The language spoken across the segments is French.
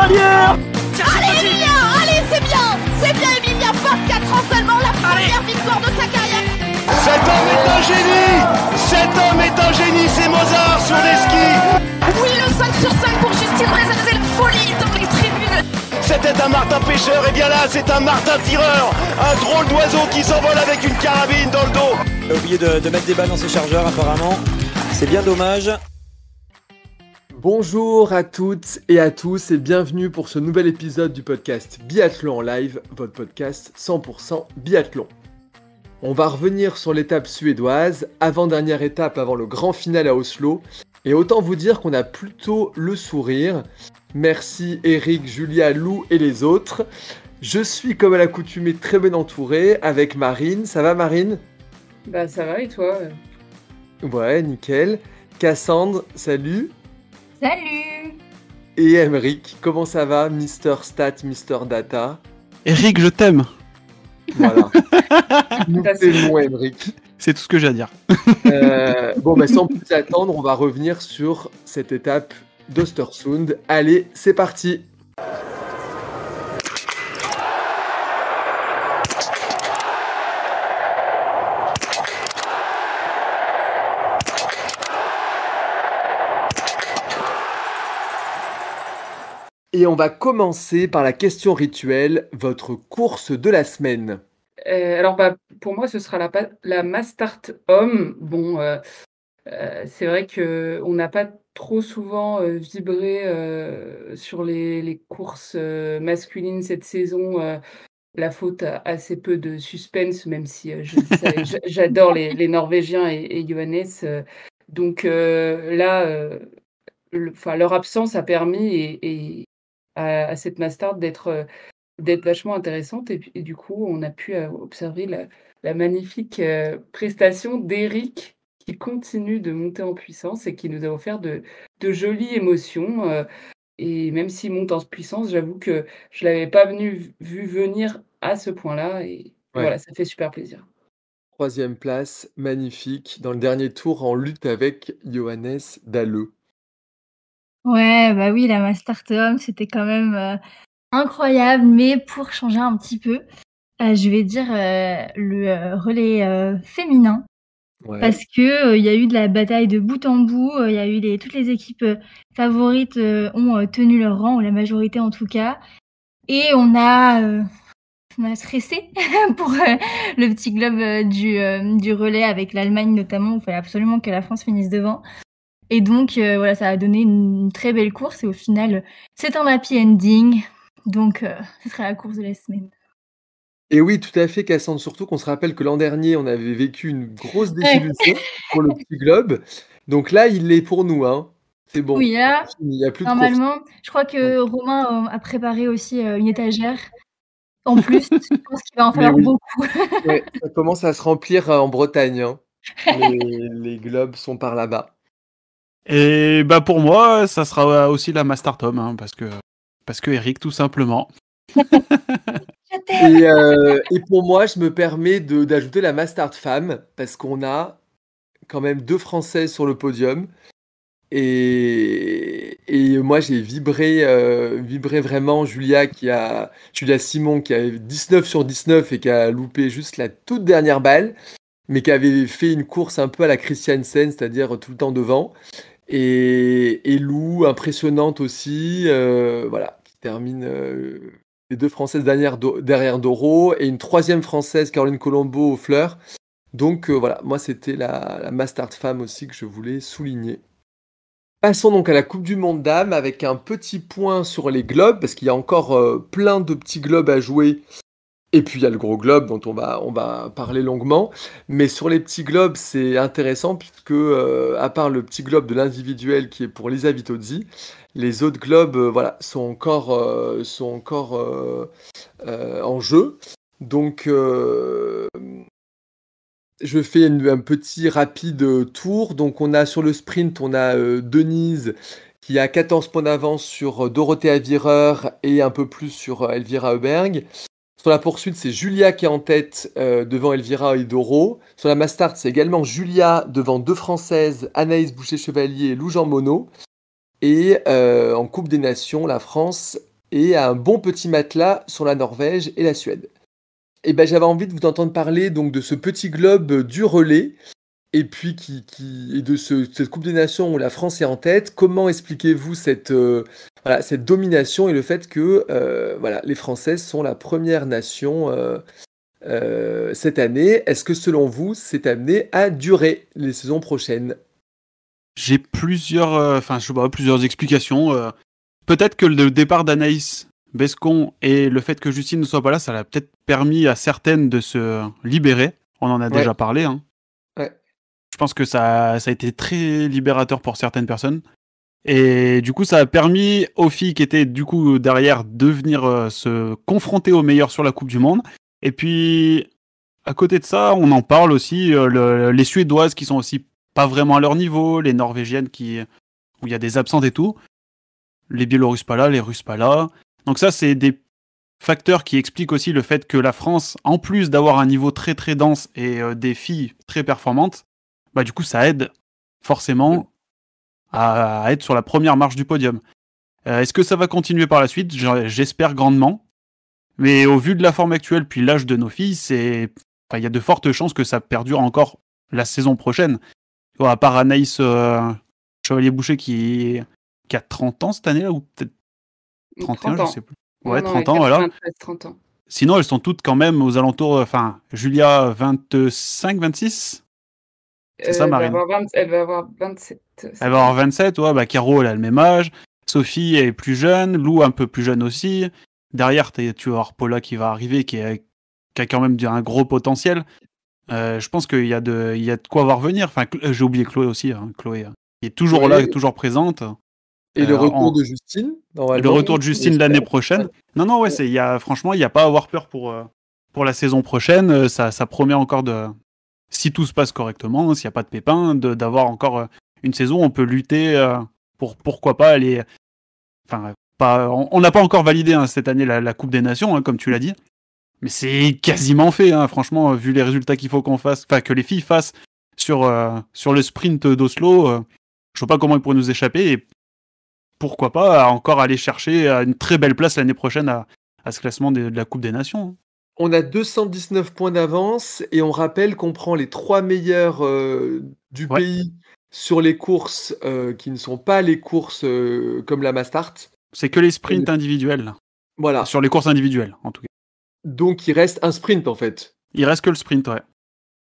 cavalière. Allez Emilia, allez c'est bien Emilia, 24 ans seulement, la première victoire de sa carrière. Cet homme est un génie. Cet homme est un génie, c'est Mozart sur les skis. Oui, le 5 sur 5 pour Justine Brezan, c'est la folie dans les tribunes. C'était un martin pêcheur, et bien là c'est un martin tireur. Un drôle d'oiseau qui s'envole avec une carabine dans le dos. Il a oublié de mettre des balles dans ses chargeurs apparemment. C'est bien dommage. Bonjour à toutes et à tous et bienvenue pour ce nouvel épisode du podcast Biathlon en live, votre podcast 100% biathlon. On va revenir sur l'étape suédoise, avant-dernière étape avant le grand final à Oslo, et autant vous dire qu'on a plutôt le sourire. Merci Eric, Julia, Lou et les autres. Je suis comme à l'accoutumée très bien entouré avec Marine. Ça va Marine ? Bah ça va et toi ? Ouais, nickel. Cassandre, salut. Salut! Et Emeric, comment ça va, Mister Stat, Mister Data? Eric, je t'aime. Voilà. Nous t'aimons, Emeric. C'est tout ce que j'ai à dire. Sans plus attendre, on va revenir sur cette étape d'Östersund. Allez, c'est parti! Et on va commencer par la question rituelle, votre course de la semaine. Pour moi, ce sera la Mastart Homme. Bon, c'est vrai qu'on n'a pas trop souvent vibré sur les courses masculines cette saison. La faute à assez peu de suspense, même si j'adore les Norvégiens et Johannes. Leur absence a permis à cette Mastart d'être vachement intéressante et du coup on a pu observer la magnifique prestation d'Eric qui continue de monter en puissance et qui nous a offert de jolies émotions et même s'il monte en puissance, j'avoue que je l'avais pas vu venir à ce point-là et voilà, ça fait super plaisir. 3e place, magnifique, dans le dernier tour en lutte avec Johannes Dalleux. Ouais, bah oui, la Mastart Homme, c'était quand même incroyable, mais pour changer un petit peu, je vais dire le relais féminin, parce que il y a eu de la bataille de bout en bout, il y a eu toutes les équipes favorites ont tenu leur rang, ou la majorité en tout cas, et on a stressé pour le petit globe du relais avec l'Allemagne notamment, où il fallait absolument que la France finisse devant. Et donc, ça a donné une très belle course. Et au final, c'est un happy ending. Donc, ce sera la course de la semaine. Et oui, tout à fait, Cassandre. Surtout qu'on se rappelle que l'an dernier, on avait vécu une grosse désillusion pour le petit globe. Donc là, il l'est pour nous. Hein. C'est bon. Oui, là, il n'y a plus de normalement, je crois que Romain a préparé aussi une étagère. En plus, je pense qu'il va en falloir beaucoup. Ouais, ça commence à se remplir en Bretagne. Hein. Les globes sont par là-bas. Et bah pour moi, ça sera aussi la Mastart Homme, hein, parce que Eric, tout simplement. Et pour moi, je me permets d'ajouter la Mastart Femme, parce qu'on a quand même 2 Françaises sur le podium. Et moi, j'ai vibré vraiment Julia Simon, qui a 19 sur 19 et qui a loupé juste la toute dernière balle, mais qui avait fait une course un peu à la Christiansen, c'est-à-dire tout le temps devant. Et Lou, impressionnante aussi, qui termine les 2 Françaises derrière Doro, et une 3e Française, Caroline Colombo, aux fleurs. Donc moi c'était la Mastart Femme aussi que je voulais souligner. Passons donc à la Coupe du Monde dames avec un petit point sur les globes, parce qu'il y a encore plein de petits globes à jouer. Et puis il y a le gros globe dont on va parler longuement. Mais sur les petits globes, c'est intéressant puisque, à part le petit globe de l'individuel qui est pour Lisa Vitozzi, les autres globes sont encore en jeu. Donc je fais un petit rapide tour. Donc on a sur le sprint, on a Denise qui a 14 points d'avance sur Dorothea Virer et un peu plus sur Elvira Heuberg. Sur la poursuite, c'est Julia qui est en tête devant Elvira et Doro. Sur la Mastart, c'est également Julia devant 2 Françaises, Anaïs Boucher-Chevalier et Lou Jean Monod. Et en Coupe des Nations, la France et un bon petit matelas sur la Norvège et la Suède. Et ben, j'avais envie de vous entendre parler donc de ce petit globe du relais et puis et de cette Coupe des Nations où la France est en tête. Comment expliquez-vous cette domination et le fait que les Françaises sont la première nation cette année? Est-ce que selon vous, c'est amené à durer les saisons prochaines? J'ai plusieurs explications. Peut-être que le départ d'Anaïs Bescon et le fait que Justine ne soit pas là, ça l'a peut-être permis à certaines de se libérer. On en a déjà parlé. Hein. Ouais. Je pense que ça a été très libérateur pour certaines personnes. Et du coup, ça a permis aux filles qui étaient du coup derrière de venir se confronter aux meilleurs sur la Coupe du Monde. Et puis, à côté de ça, on en parle aussi, les Suédoises qui sont aussi pas vraiment à leur niveau, les Norvégiennes où il y a des absentes et tout, les Biélorusses pas là, les Russes pas là. Donc ça, c'est des facteurs qui expliquent aussi le fait que la France, en plus d'avoir un niveau très très dense et des filles très performantes, bah du coup ça aide forcément à être sur la première marche du podium. Est-ce que ça va continuer par la suite? J'espère grandement. Mais au vu de la forme actuelle puis l'âge de nos filles, il y a de fortes chances que ça perdure encore la saison prochaine. À part Anaïs Chevalier-Boucher qui a 30 ans cette année là, ou peut-être 31, 30 ans. Je sais plus. Ouais, Non, 30 ans, voilà. 30 ans. Sinon, elles sont toutes quand même aux alentours. Julia, 25, 26. C'est ça, Marine? Elle va avoir 27. Elle va avoir 27, ouais. Caro, elle a le même âge. Sophie est plus jeune. Lou, un peu plus jeune aussi. Derrière, tu vas avoir Paula qui va arriver, qui a quand même un gros potentiel. Je pense qu'il y a de quoi voir venir. J'ai oublié Chloé aussi. Hein. Chloé, qui est toujours là, toujours présente. Et le retour de Justine, normalement. Le retour de Justine l'année prochaine. Non, franchement, il n'y a pas à avoir peur pour la saison prochaine. Ça promet encore si tout se passe correctement, s'il n'y a pas de pépins, d'avoir encore une saison. On peut lutter pourquoi pas aller. On n'a pas encore validé cette année la Coupe des Nations, hein, comme tu l'as dit. Mais c'est quasiment fait, hein, franchement, vu les résultats qu'il faut que les filles fassent sur le sprint d'Oslo. Je vois pas comment ils pourraient nous échapper. Et pourquoi pas encore aller chercher une très belle place l'année prochaine à ce classement de la Coupe des Nations. On a 219 points d'avance et on rappelle qu'on prend les 3 meilleurs du pays sur les courses qui ne sont pas les courses comme la Mastart. C'est que les sprints individuels. Voilà. Sur les courses individuelles, en tout cas. Donc il reste un sprint en fait. Il reste que le sprint, ouais.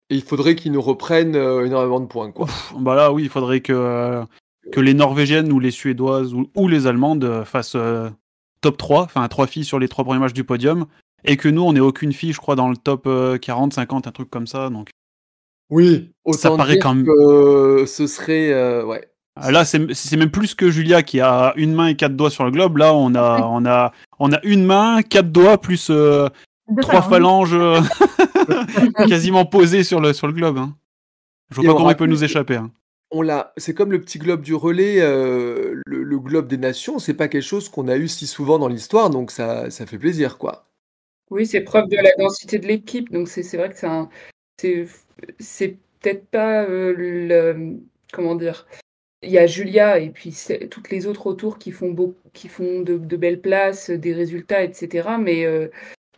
Et il faudrait qu'ils nous reprennent énormément de points, quoi. Là, oui, il faudrait que les Norvégiennes ou les Suédoises ou les Allemandes fassent top 3, 3 filles sur les 3 premiers matchs du podium, et que nous, on n'ait aucune fille, je crois, dans le top 40, 50, un truc comme ça. Donc. Oui, autant ça paraît dire quand même... que ce serait... ouais. Là, c'est même plus que Julia qui a une main et 4 doigts sur le globe. Là, on a une main, 4 doigts, plus 3 phalanges quasiment posées sur le globe. Hein. Je vois pas comment il peut nous échapper. Hein. C'est comme le petit globe du relais, le globe des nations, c'est pas quelque chose qu'on a eu si souvent dans l'histoire, donc ça fait plaisir, quoi. Oui, c'est preuve de la densité de l'équipe, donc c'est vrai que c'est peut-être pas comment dire. Il y a Julia et puis toutes les autres autour qui font de belles places, des résultats, etc. Mais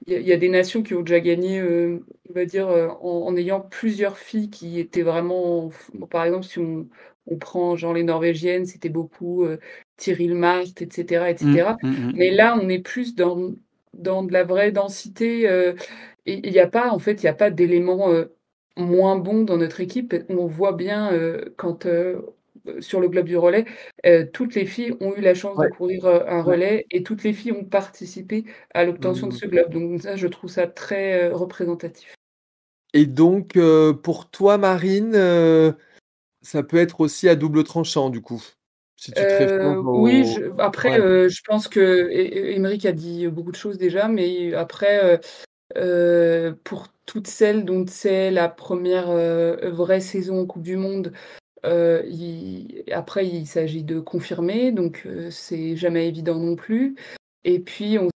il y a des nations qui ont déjà gagné, on va dire, en ayant plusieurs filles qui étaient vraiment... Par exemple, si on prend genre les Norvégiennes, c'était beaucoup Tiril Mart, etc. etc. Mais là, on est plus dans de la vraie densité. Et il n'y a pas d'éléments moins bons dans notre équipe. On voit bien quand... sur le globe du relais, toutes les filles ont eu la chance de courir un relais et toutes les filles ont participé à l'obtention de ce globe. Donc ça, je trouve ça très représentatif. Et donc, pour toi, Marine, ça peut être aussi à double tranchant, du coup, si tu te réfères Oui, je pense que Émeric a dit beaucoup de choses déjà, mais après, pour toutes celles dont c'est la première vraie saison en Coupe du Monde, après, il s'agit de confirmer, donc c'est jamais évident non plus. Et puis, on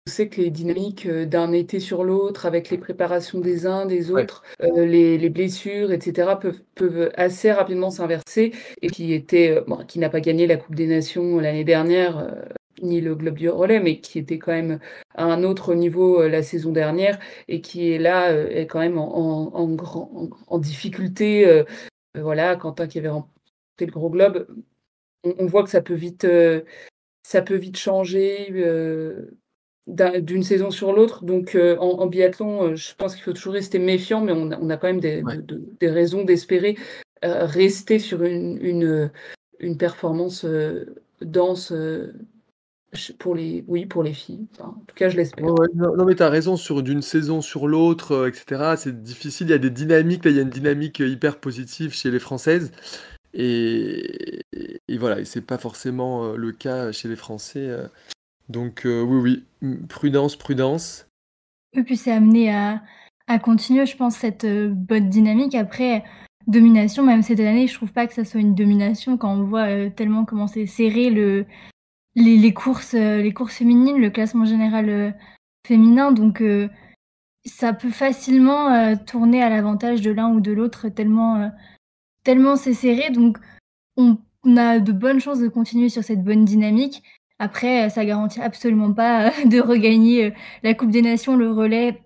sait que les dynamiques d'un été sur l'autre, avec les préparations des uns, des autres, les blessures, etc., peuvent assez rapidement s'inverser. Et qui n'a pas gagné la Coupe des Nations l'année dernière, ni le globe du relais, mais qui était quand même à un autre niveau la saison dernière et qui est là, est quand même en difficulté. Voilà, Quentin qui avait remporté le gros globe, on voit que ça peut vite changer d'une saison sur l'autre. Donc en biathlon, je pense qu'il faut toujours rester méfiant, mais on a quand même Ouais. des raisons d'espérer rester sur une performance dense pour les filles. Enfin, en tout cas, je l'espère. Ouais, ouais, non, non, mais t'as raison, d'une saison sur l'autre, etc. C'est difficile. Il y a des dynamiques. Là, il y a une dynamique hyper positive chez les Françaises. Et voilà, et c'est pas forcément le cas chez les Français. Donc, oui, oui, prudence, prudence. Et puis c'est amené à continuer, je pense, cette bonne dynamique. Après, domination, même cette année, je trouve pas que ça soit une domination quand on voit tellement comment c'est serré les courses féminines, le classement général féminin. Donc ça peut facilement tourner à l'avantage de l'un ou de l'autre, tellement c'est serré. Donc on a de bonnes chances de continuer sur cette bonne dynamique. Après, ça garantit absolument pas de regagner la Coupe des Nations, le relais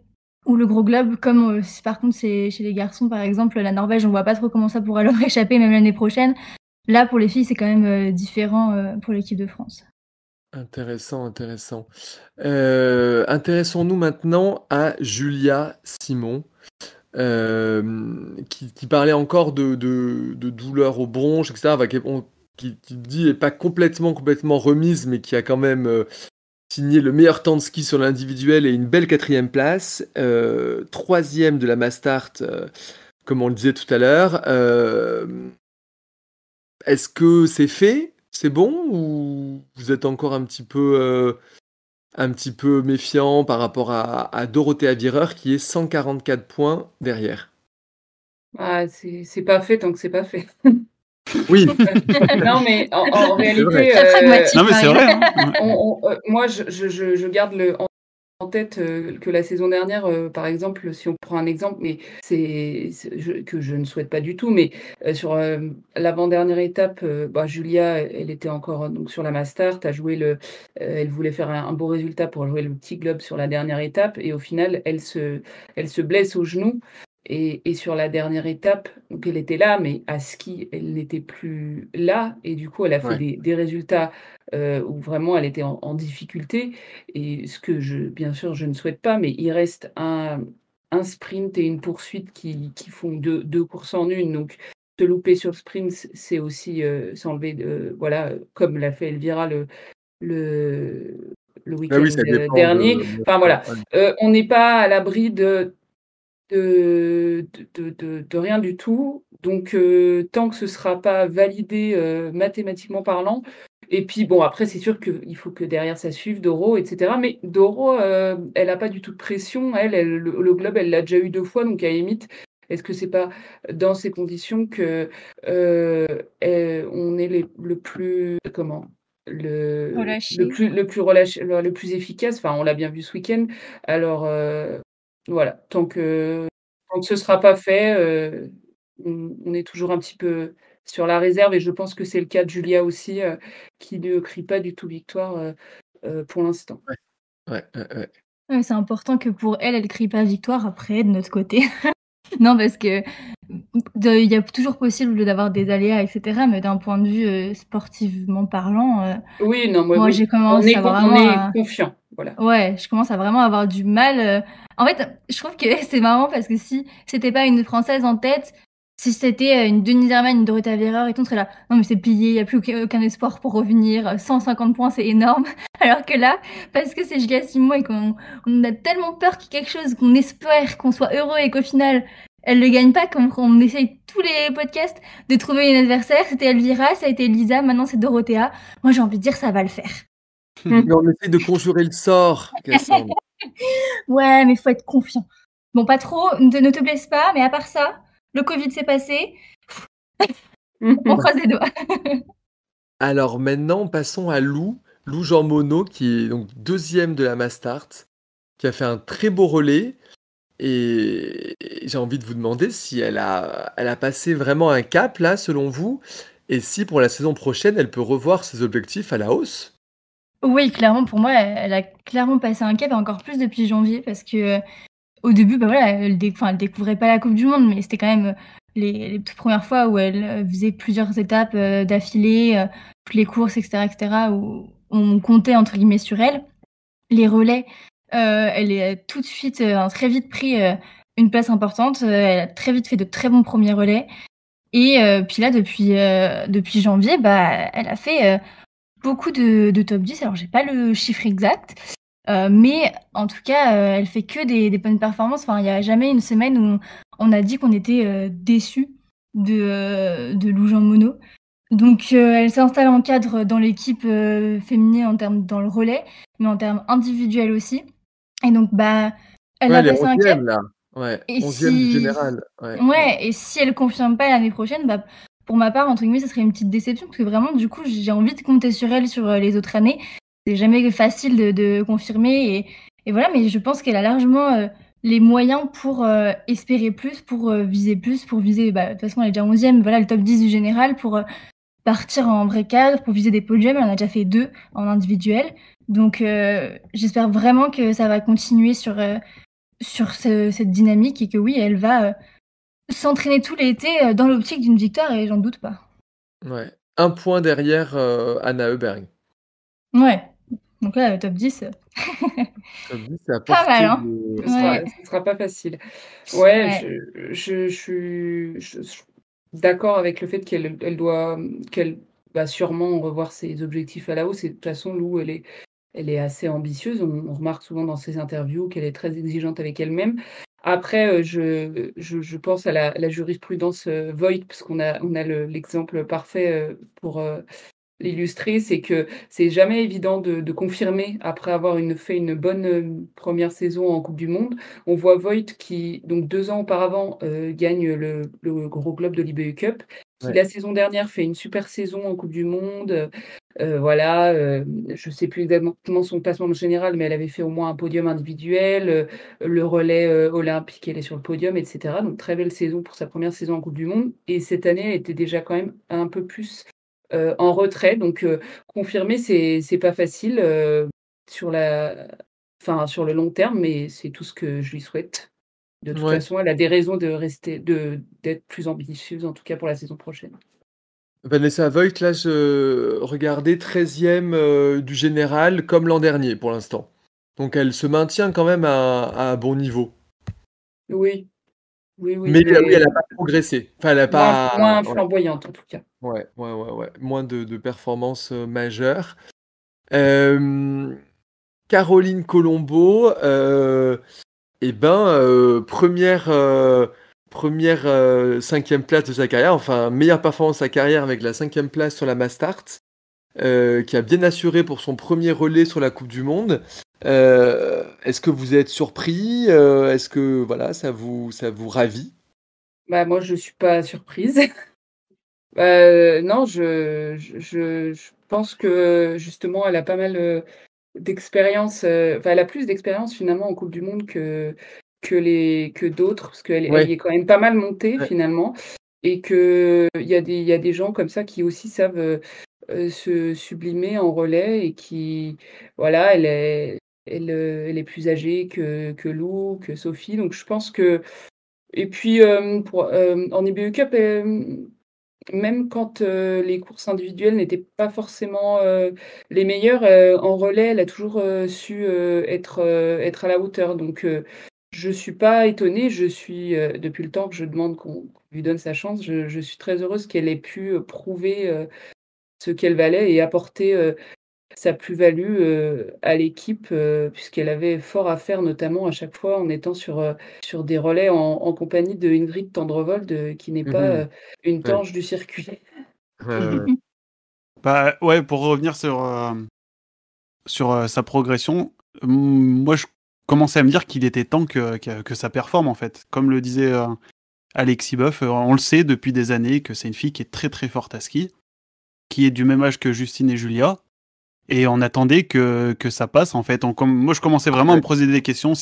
ou le gros globe, comme si par contre c'est chez les garçons, par exemple, la Norvège, on voit pas trop comment ça pourrait leur échapper, même l'année prochaine. Là, pour les filles, c'est quand même différent pour l'équipe de France. Intéressant, intéressant. Intéressons-nous maintenant à Julia Simon, qui parlait encore de douleurs aux bronches, etc. Enfin, qui dit est pas complètement remise, mais qui a quand même signé le meilleur temps de ski sur l'individuel et une belle 4e place. 3e de la Mastart, comme on le disait tout à l'heure. Est-ce que c'est fait? C'est bon? Ou vous êtes encore un petit peu méfiant par rapport à Dorothea Virer qui est 144 points derrière? Ah, c'est pas fait tant que c'est pas fait. Oui, Non, mais en c'est vrai. réalité, Très pragmatique, Non, mais c'est Marie. vrai. Hein. moi, je garde en tête que la saison dernière, par exemple, si on prend un exemple, mais que je ne souhaite pas du tout, mais sur l'avant-dernière étape, Julia, elle était encore donc sur la Mastart, elle voulait faire un beau résultat pour jouer le petit globe sur la dernière étape, et au final, elle se blesse au genou. Et sur la dernière étape, donc elle était là, mais à ski, elle n'était plus là. Et du coup, elle a fait Ouais. des résultats où vraiment elle était en difficulté. Et ce que bien sûr, je ne souhaite pas, mais il reste un sprint et une poursuite qui font deux courses en une. Donc, se louper sur le sprint, c'est aussi s'enlever, voilà, comme l'a fait Elvira le Ah oui, week-end ça dépend dernier. Enfin, voilà. ouais. On n'est pas à l'abri de rien du tout. Donc, tant que ce ne sera pas validé mathématiquement parlant. Et puis, bon, après, c'est sûr qu'il faut que derrière ça suive Doro, etc. Mais Doro, elle n'a pas du tout de pression. Le globe, elle l'a déjà eu 2 fois. Donc, à la limite, est-ce que c'est pas dans ces conditions que on est le plus, comment, Relâché. le plus relâché, le plus efficace. Enfin, on l'a bien vu ce week-end. Alors, voilà, tant que ce sera pas fait, on est toujours un petit peu sur la réserve et je pense que c'est le cas de Julia aussi, qui ne crie pas du tout victoire, pour l'instant. Ouais, ouais, ouais. Ouais, c'est important que pour elle, elle crie pas victoire après de notre côté. Non, parce que il y a toujours possible d'avoir des aléas, et cetera, mais d'un point de vue sportivement parlant, Oui, non, moi, oui, je commence à on vraiment est confiant, voilà. ouais, je commence à vraiment avoir du mal. En fait, je trouve que c'est marrant parce que si c'était pas une Française en tête, si c'était une Denise Herrmann, une Dorothea Virer et tout, on serait là, non mais c'est plié, il n'y a plus aucun espoir pour revenir, 150 points c'est énorme. Alors que là, parce que c'est Julia Simon et qu'on a tellement peur qu'il y ait quelque chose, qu'on espère, qu'on soit heureux et qu'au final elle le gagne pas, comme on essaye tous les podcasts de trouver une adversaire. C'était Elvira, ça a été Lisa, maintenant c'est Dorothea. Moi j'ai envie de dire ça va le faire. Mais on essaie de conjurer le sort, Cassandre. Ouais, mais faut être confiant. Bon, pas trop, ne te blesse pas, mais à part ça, le Covid s'est passé, on croise les doigts. Alors maintenant, passons à Lou Jean Monod, qui est donc 2e de la Mastart, qui a fait un très beau relais. Et j'ai envie de vous demander si elle a passé vraiment un cap là, selon vous, et si pour la saison prochaine, elle peut revoir ses objectifs à la hausse. Oui, clairement, pour moi, elle a clairement passé un cap et encore plus depuis janvier parce que, au début, bah, voilà, elle découvrait pas la coupe du monde, mais c'était quand même, les toutes premières fois où elle, faisait plusieurs étapes, d'affilée, toutes les courses et cetera, où on «comptait» entre guillemets sur elle. Les relais, elle est tout de suite, très vite pris, une place importante, elle a très vite fait de très bons premiers relais et puis là depuis janvier, bah, elle a fait, beaucoup de top 10. Alors j'ai pas le chiffre exact, mais en tout cas, elle fait que des bonnes performances. Enfin, il y a jamais une semaine où on a dit qu'on était, déçus de Lou Jean Monod. Donc elle s'installe en cadre dans l'équipe, féminine en termes dans le relais, mais en termes individuels aussi et donc bah, elle Ouais, a elle est passé un cap 11e là. Ouais, et 11e du si général. Ouais, ouais. ouais et si elle confirme pas l'année prochaine, bah, pour ma part, entre guillemets, «ça serait une petite déception» parce que vraiment, du coup, j'ai envie de compter sur elle sur, les autres années. C'est jamais facile de confirmer et voilà, mais je pense qu'elle a largement, les moyens pour, espérer plus, pour, viser plus, pour viser, bah, de toute façon, elle est déjà 11e, voilà, le top 10 du général pour, partir en vrai cadre, pour viser des podiums. Elle en a déjà fait 2 en individuel. Donc j'espère vraiment que ça va continuer sur cette dynamique et que oui, elle va, s'entraîner tout l'été, dans l'optique d'une victoire et j'en doute pas. Ouais. 1 point derrière, Anna Heuberg. Ouais, donc là, top 10, Top 10, c'est à pas mal, portée hein? de ouais. Ce sera pas facile. Ouais, Ouais. je suis d'accord avec le fait qu'elle va sûrement revoir ses objectifs à la hausse et de toute façon, Lou, elle est assez ambitieuse. On remarque souvent dans ses interviews qu'elle est très exigeante avec elle-même. Après, je pense à la jurisprudence, Voigt parce on a l'exemple parfait, pour, l'illustrer, c'est que c'est jamais évident de confirmer après avoir fait une bonne, 1re saison en coupe du monde. On voit Voigt qui, donc 2 ans auparavant, gagne le Gros Globe de l'IBU Cup, qui Ouais. la saison dernière fait une super saison en coupe du monde, voilà, je sais plus exactement son classement général, mais elle avait fait au moins un podium individuel, le relais, olympique, elle est sur le podium et cetera. Donc très belle saison pour sa 1re saison en coupe du monde et cette année, elle était déjà quand même un peu plus en retrait, donc confirmer, c'est pas facile, sur la sur le long terme, mais c'est tout ce que je lui souhaite. De toute Ouais. façon, elle a des raisons d'être plus ambitieuse, en tout cas pour la saison prochaine. Vanessa Voigt, là, je regardais 13e, du général comme l'an dernier pour l'instant. Donc elle se maintient quand même à un bon niveau. Oui, oui, Mais oui, oui, elle mais a pas progressé. Enfin, elle a pas moins ouais, flamboyante, en tout cas. ouais. Moins de performances, majeures. Hem, Caroline Colombo, et ben, 5e place de sa carrière, enfin meilleure performance de sa carrière avec la 5e place sur la Mastart, qui a bien assuré pour son premier relais sur la coupe du monde. Est-ce que vous êtes surpris? Est-ce que voilà, ça vous ravit? Bah, moi, je suis pas surprise. Non, je pense que, justement, elle a pas mal, d'expérience, enfin, elle a plus d'expérience finalement en coupe du monde que d'autres, parce elle y Ouais, est quand même pas mal montée ouais. finalement et qu'il y a des gens comme ça qui aussi savent, se sublimer en relais et qui voilà, elle est plus âgée que Lou, que Sophie, donc je pense que et puis, en IBU Cup, même quand, les courses individuelles n'étaient pas forcément, les meilleures, en relais, elle a toujours, su, être à la hauteur. Donc, je suis pas étonnée, depuis le temps que je demande qu'on lui donne sa chance, je suis très heureuse qu'elle ait pu, prouver, ce qu'elle valait et apporter, sa plus-value, à l'équipe, puisqu'elle avait fort à faire, notamment à chaque fois en étant sur des relais en compagnie de Ingrid Tendrevold, qui n'est pas, Mmh. une Ouais. tange du circuit. Ouais. Bah ouais, pour revenir sur sa progression, moi je commençais à me dire qu'il était temps que ça performe en fait. Comme le disait Alexis Boeuf, on le sait depuis des années que c'est une fille qui est très très forte à ski, qui est du même âge que Justine et Julia. Et on attendait que ça passe en fait. Moi je commençais vraiment à Ouais. me poser des questions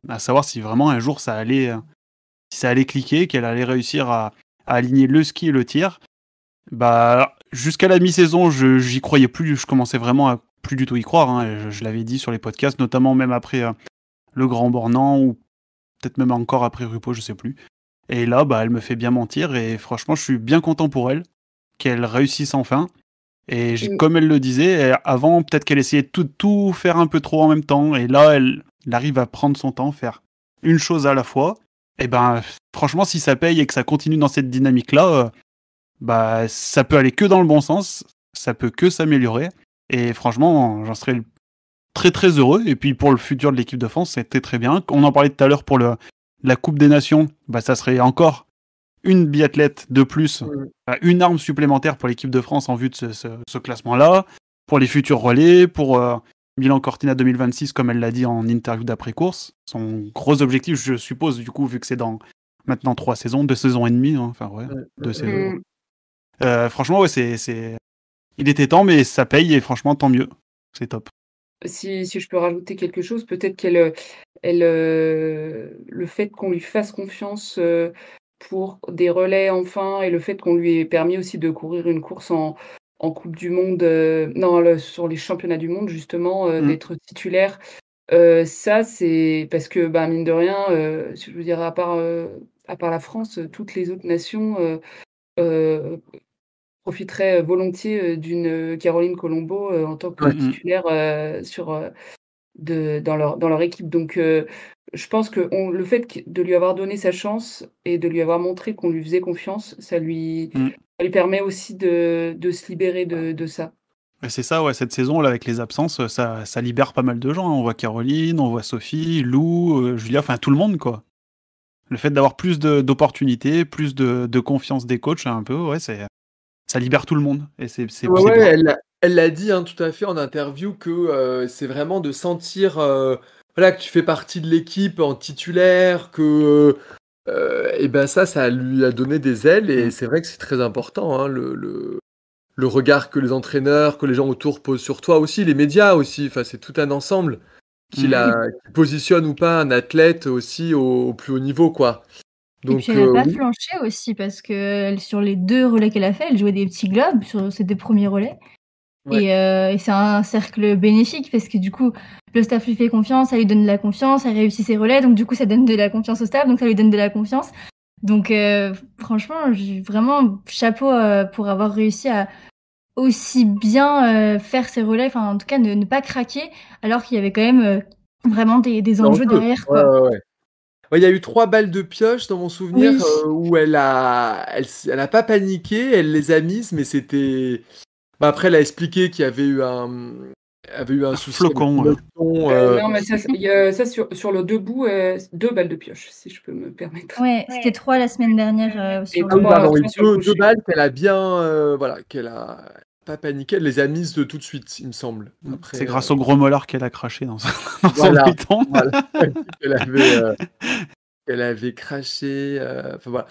à savoir si vraiment un jour si ça allait cliquer, qu'elle allait réussir à aligner le ski et le tir. Bah, jusqu'à la mi-saison, j'y croyais plus. Je commençais vraiment plus du tout y croire, hein, et je l'avais dit sur les podcasts, notamment même après le Grand Bornand, ou peut-être même encore après Rupo, je sais plus. Et là, bah, elle me fait bien mentir, et franchement, je suis bien content pour elle, qu'elle réussisse enfin. Et Mm. comme elle le disait, avant, peut-être qu'elle essayait de tout faire un peu trop en même temps, et là, elle arrive à prendre son temps, faire une chose à la fois. Et ben, franchement, si ça paye et que ça continue dans cette dynamique-là, bah, ça peut aller que dans le bon sens, ça peut que s'améliorer. Et franchement, j'en serais très très heureux. Et puis pour le futur de l'équipe de France, c'était très bien. On en parlait tout à l'heure pour la Coupe des Nations, bah, ça serait encore une biathlète de plus, une arme supplémentaire pour l'équipe de France en vue de ce classement-là, pour les futurs relais, pour Milan Cortina 2026, comme elle l'a dit en interview d'après-course. Son gros objectif, je suppose, du coup, vu que c'est dans maintenant 3 saisons, 2 saisons et demie, hein, enfin ouais, 2 saisons. Franchement, ouais, il était temps, mais ça paye, et franchement, tant mieux. C'est top. Si je peux rajouter quelque chose, peut-être le fait qu'on lui fasse confiance pour des relais enfin, et le fait qu'on lui ait permis aussi de courir une course en Coupe du Monde, sur les championnats du monde justement, d'être titulaire, ça c'est parce que, bah, mine de rien, je veux dire à part la France, toutes les autres nations, heu, profiteraient volontiers d'une Caroline Colombo en tant que titulaire dans leur équipe. Donc, je pense que le fait de lui avoir donné sa chance et de lui avoir montré qu'on lui faisait confiance, ça lui permet aussi de se libérer de ça. Et c'est ça, ouais, cette saison, là, avec les absences, ça libère pas mal de gens, hein. On voit Caroline, on voit Sophie, Lou, Julia, enfin tout le monde, quoi. Le fait d'avoir plus d'opportunités, plus de confiance des coachs, un peu, ouais, ça libère tout le monde. Et c'est Ouais, bien. elle l'a dit tout à fait en interview que c'est vraiment de sentir voilà, que tu fais partie de l'équipe en titulaire, que et ben ça lui a donné des ailes, et c'est vrai que c'est très important, hein, le regard que les entraîneurs, que les gens autour posent sur toi aussi, les médias aussi, enfin, c'est tout un ensemble qui positionne ou pas un athlète aussi au plus haut niveau, quoi. Et Donc, puis elle a pas oui. flanché aussi parce que sur les 2 relais qu'elle a fait, elle jouait des petits globes sur ses 2 premiers relais. Ouais. Et c'est un cercle bénéfique parce que du coup, le staff lui fait confiance, ça lui donne de la confiance, elle réussit ses relais, donc du coup, ça donne de la confiance au staff, donc ça lui donne de la confiance. Donc franchement, vraiment chapeau pour avoir réussi à aussi bien faire ses relais, enfin en tout cas ne pas craquer alors qu'il y avait quand même vraiment des enjeux derrière, quoi. Ouais. Ouais, il y a eu 3 balles de pioche dans mon souvenir, Oui. où elle a pas paniqué, elle les a mises, mais c'était bah, après elle a expliqué qu'il y avait eu un souci avec flocon, le peloton, Non, mais ça sur le debout, 2 balles de pioche, si je peux me permettre. Ouais, c'était 3 la semaine dernière sur Ah oui, pardon, oui, 3 sur le 2 cocher. balles qu'elle a bien, voilà, qu'elle a pas paniqué, elle les a mises de tout de suite, il me semble. Après, c'est grâce au gros molar qu'elle a craché dans son voilà, peloton. voilà, qu'elle avait craché, enfin voilà.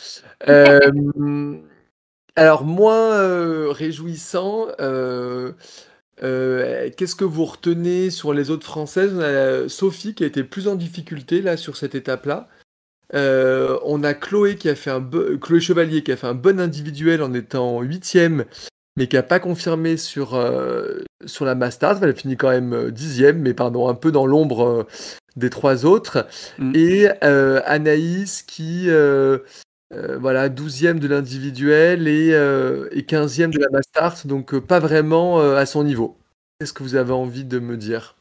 Alors moins réjouissant, qu'est-ce que vous retenez sur les autres Françaises? On a Sophie qui a été plus en difficulté là sur cette étape-là. On a Chloé Chloé Chevalier qui a fait un bon individuel en étant 8e, mais qui a pas confirmé sur la Mastart. Elle a fini quand même 10e, mais pardon, un peu dans l'ombre des 3 autres. Et Anaïs qui voilà, 12e de l'individuel et 15e de la Mastart, donc pas vraiment à son niveau. Qu'est-ce que vous avez envie de me dire?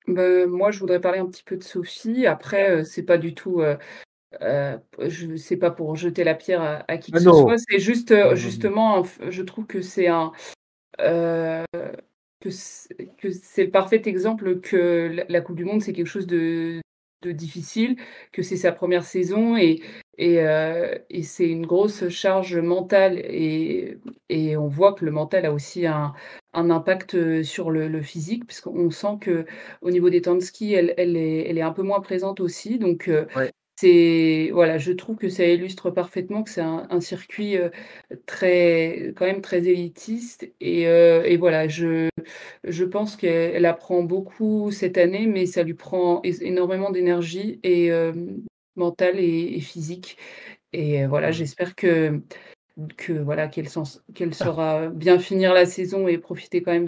Moi, je voudrais parler un petit peu de Sophie. Après, c'est pas du tout, c'est pas pour jeter la pierre à qui que Ah ce non! soit. C'est juste, Non. justement, je trouve que c'est heu, que c'est le parfait exemple que la coupe du monde, c'est quelque chose de difficile, que c'est sa première saison, et c'est une grosse charge mentale, et on voit que le mental a aussi un impact sur le physique, puisqu'on sent qu'au niveau des temps de ski, elle est un peu moins présente aussi. Donc Ouais. voilà, je trouve que ça illustre parfaitement que c'est un circuit, quand même très élitiste, et voilà, je pense qu'elle apprend beaucoup cette année, mais ça lui prend énormément d'énergie, et mentale et physique, et voilà, j'espère que voilà, qu'elle saura bien finir la saison et profiter quand même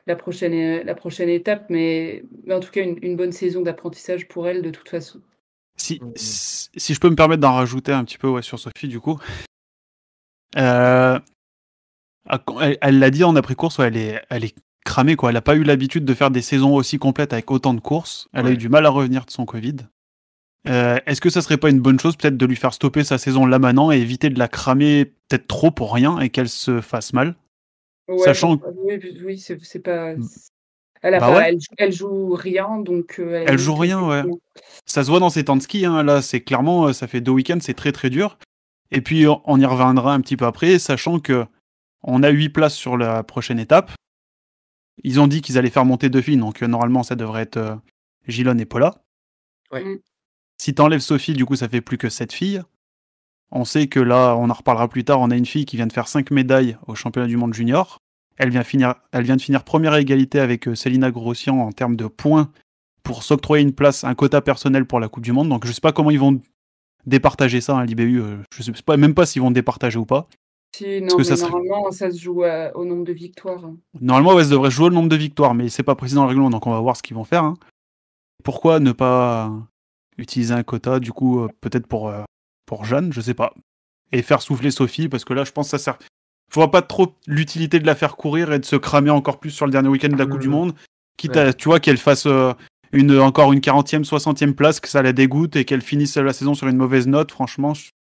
la prochaine étape, mais en tout cas, une bonne saison d'apprentissage pour elle, de toute façon. Si je peux me permettre d'en rajouter un petit peu sur Sophie, du coup. Elle l'a dit en après-course, elle est cramée, quoi. Elle n'a pas eu l'habitude de faire des saisons aussi complètes avec autant de courses. Elle a eu du mal à revenir de son Covid. Est-ce que ça serait pas une bonne chose, peut-être, de lui faire stopper sa saison là maintenant et éviter de la cramer peut-être trop pour rien et qu'elle se fasse mal? Ouais, Sachant oui, c'est pas. Elle joue rien, donc elle joue rien, ouais. Ça se voit dans ses temps de ski, hein. Là, c'est clairement, ça fait 2 week-ends, c'est très très dur. Et puis, on y reviendra un petit peu après, sachant que on a 8 places sur la prochaine étape. Ils ont dit qu'ils allaient faire monter 2 filles, donc normalement, ça devrait être Gilonne et Paula. Ouais. Si t'enlèves Sophie, du coup, ça fait plus que 7 filles. On sait que là, on en reparlera plus tard, on a une fille qui vient de faire 5 médailles au championnat du monde junior. Elle vient de finir première à égalité avec Célina Grossian en termes de points pour s'octroyer une place, un quota personnel pour la Coupe du Monde. Donc je sais pas comment ils vont départager ça, hein, l'IBU. Je sais même pas s'ils vont départager ou pas. Non, mais normalement, ça se joue au nombre de victoires. Normalement, ça devrait jouer au nombre de victoires, mais c'est pas précis dans le règlement, donc on va voir ce qu'ils vont faire. Hein. Pourquoi ne pas utiliser un quota, du coup, peut-être pour Jeanne, je sais pas. Et faire souffler Sophie, parce que là, je pense que ça sert. Je vois pas trop l'utilité de la faire courir et de se cramer encore plus sur le dernier week-end de la Coupe du Monde. Quitte à, tu vois, qu'elle fasse encore une 40e, 60e place, que ça la dégoûte et qu'elle finisse la saison sur une mauvaise note. Franchement, je suis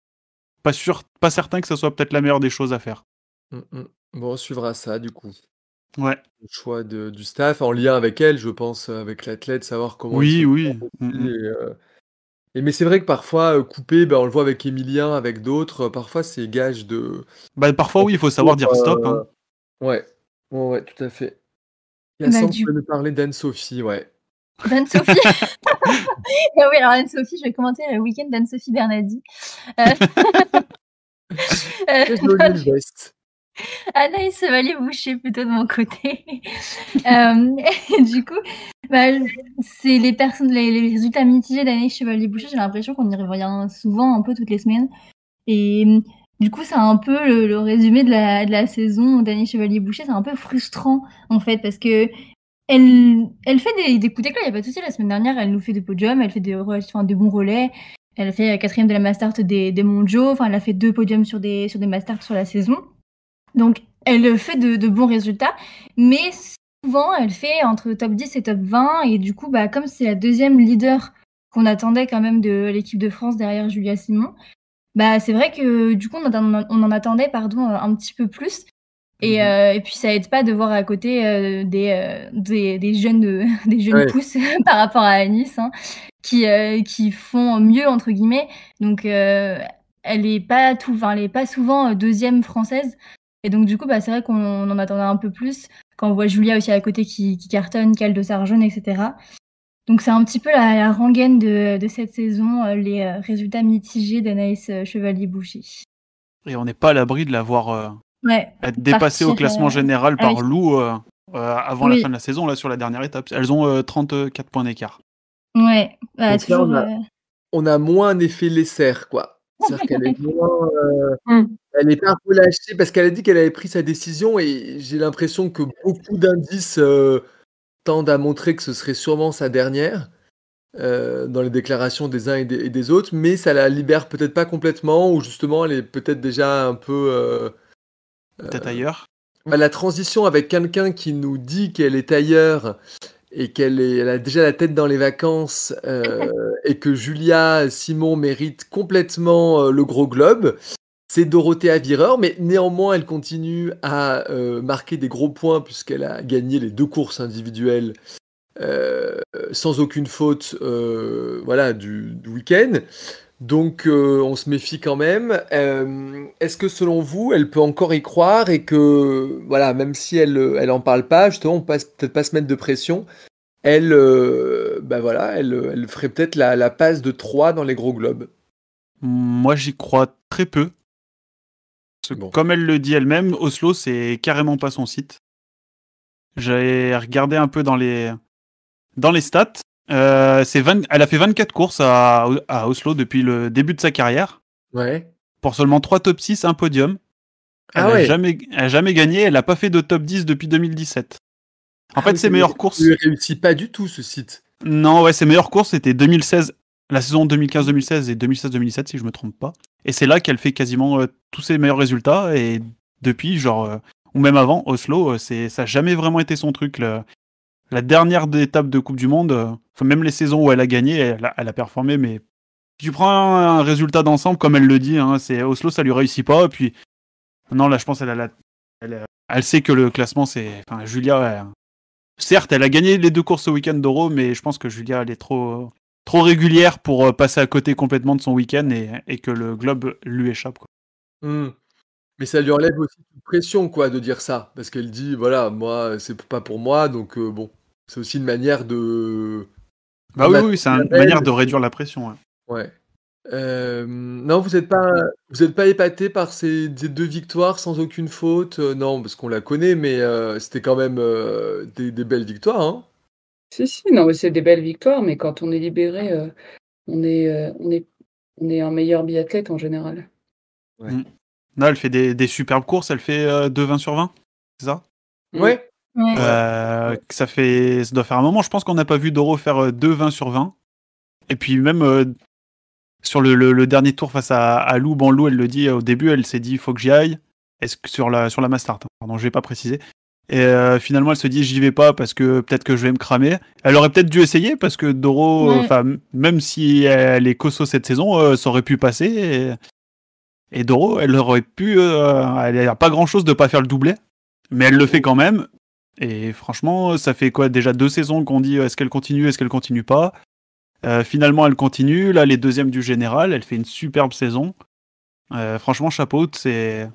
pas certain que ça soit peut-être la meilleure des choses à faire. Bon, on suivra ça, du coup. Ouais. Le choix du staff, en lien avec elle, je pense, avec l'athlète, savoir comment elle se Oui. mais c'est vrai que parfois, couper, on le voit avec Emilien, avec d'autres, parfois c'est gage de... Parfois, oui, il faut savoir dire stop. Hein. Ouais, tout à fait. Cassandre, tu peux nous parler d'Anne-Sophie, ouais. D'Anne-Sophie oui, alors Anne-Sophie, je vais commenter le week-end d'Anne-Sophie Bernadi. Très jolie veste. Anaïs Chevalier-Boucher, plutôt de mon côté. Du coup, c'est les résultats mitigés d'Anaïs Chevalier-Boucher. J'ai l'impression qu'on y revient souvent, un peu toutes les semaines. Et du coup, c'est un peu le résumé de la saison d'Anaïs Chevalier-Boucher. C'est un peu frustrant, en fait, parce que elle fait des coups d'éclat, il n'y a pas de souci. La semaine dernière, elle nous fait des podiums, elle fait des bons relais. Elle a fait 4e de la Mastart des Mondiaux. Enfin, elle a fait 2 podiums sur des Mastart sur la saison. Donc, elle fait de bons résultats, mais souvent, elle fait entre top 10 et top 20. Et du coup, comme c'est la deuxième leader qu'on attendait quand même de l'équipe de France derrière Julia Simon, c'est vrai que du coup, on en attendait un petit peu plus. Et puis, ça aide pas de voir à côté des jeunes pousses par rapport à Anis, hein, qui font mieux, entre guillemets. Donc, elle est pas souvent deuxième française. Et donc, du coup, c'est vrai qu'on en attendait un peu plus quand on voit Julia aussi à côté qui cartonne, Cal de Sarjaune, etc. Donc, c'est un petit peu la rengaine de cette saison, les résultats mitigés d'Anaïs Chevalier-Boucher. Et on n'est pas à l'abri de la voir être dépassée au classement général par Lou avant la fin de la saison, là, sur la dernière étape. Elles ont 34 points d'écart. Ouais, toujours. Là, on a moins un effet Lesser, quoi. C'est-à-dire qu'elle est moins... Elle est un peu lâchée parce qu'elle a dit qu'elle avait pris sa décision et j'ai l'impression que beaucoup d'indices tendent à montrer que ce serait sûrement sa dernière dans les déclarations des uns et des autres, mais ça la libère peut-être pas complètement ou justement elle est peut-être déjà un peu... peut-être ailleurs. La transition avec quelqu'un qui nous dit qu'elle est ailleurs et elle a déjà la tête dans les vacances et que Julia Simon mérite complètement le gros globe, c'est Dorothée Avireur, mais néanmoins elle continue à marquer des gros points puisqu'elle a gagné les 2 courses individuelles sans aucune faute du week-end. Donc on se méfie quand même. Est-ce que selon vous, elle peut encore y croire et que même si elle en parle pas, justement, on peut peut-être pas se mettre de pression. Elle ferait peut-être la passe de 3 dans les gros globes. Moi, j'y crois très peu. Comme elle le dit elle-même, Oslo, c'est carrément pas son site. J'ai regardé un peu dans les stats. Elle a fait 24 courses à Oslo depuis le début de sa carrière. Ouais. Pour seulement 3 top 6, un podium. Elle n'a jamais gagné. Elle n'a pas fait de top 10 depuis 2017. En fait, ses meilleures courses. Il réussit pas du tout ce site. Non, ouais, ses meilleures courses c'était 2016, la saison 2015-2016 et 2016-2017 si je me trompe pas. Et c'est là qu'elle fait quasiment tous ses meilleurs résultats. Et depuis, genre, ou même avant, Oslo, ça n'a jamais vraiment été son truc. La dernière étape de Coupe du Monde, enfin, même les saisons où elle a gagné, elle a performé. Mais si tu prends un résultat d'ensemble, comme elle le dit, hein, c'est Oslo, ça lui réussit pas. Et puis, non, là, je pense elle sait que le classement, c'est. Enfin, Julia. Certes, elle a gagné les 2 courses au week-end d'Euro, mais je pense que Julia, elle est trop régulière pour passer à côté complètement de son week-end et que le globe lui échappe, quoi. Mais ça lui enlève aussi une pression, quoi, de dire ça. Parce qu'elle dit, voilà, moi, c'est pas pour moi, donc bon. C'est aussi une manière de. Bah oui, c'est une manière de réduire la pression. Ouais. Non, vous n'êtes pas épaté par ces 2 victoires sans aucune faute? Non, parce qu'on la connaît, mais c'était quand même des belles victoires, hein. Si, non, mais c'est des belles victoires, mais quand on est libéré, on est un meilleur biathlète en général. Ouais. Là, elle fait des superbes courses, elle fait 2 sur 20, c'est ça? Ouais. Ça doit faire un moment, je pense qu'on n'a pas vu Doro faire 2 sur 20. Et puis même sur le dernier tour face à Lou, Lou, elle le dit au début, elle s'est dit il faut que j'y aille. Sur la Mastart, pardon, je vais pas préciser. Et finalement, elle se dit j'y vais pas parce que peut-être que je vais me cramer. Elle aurait peut-être dû essayer parce que Doro, même si elle est cosso cette saison, ça aurait pu passer. Et Doro, elle aurait pu, elle a pas grand-chose de pas faire le doublé, mais elle le fait quand même. Et franchement, ça fait quoi déjà 2 saisons qu'on dit est-ce qu'elle continue pas. Finalement, elle continue. Là, elle est 2e du général. Elle fait une superbe saison. Franchement, chapeau. C'est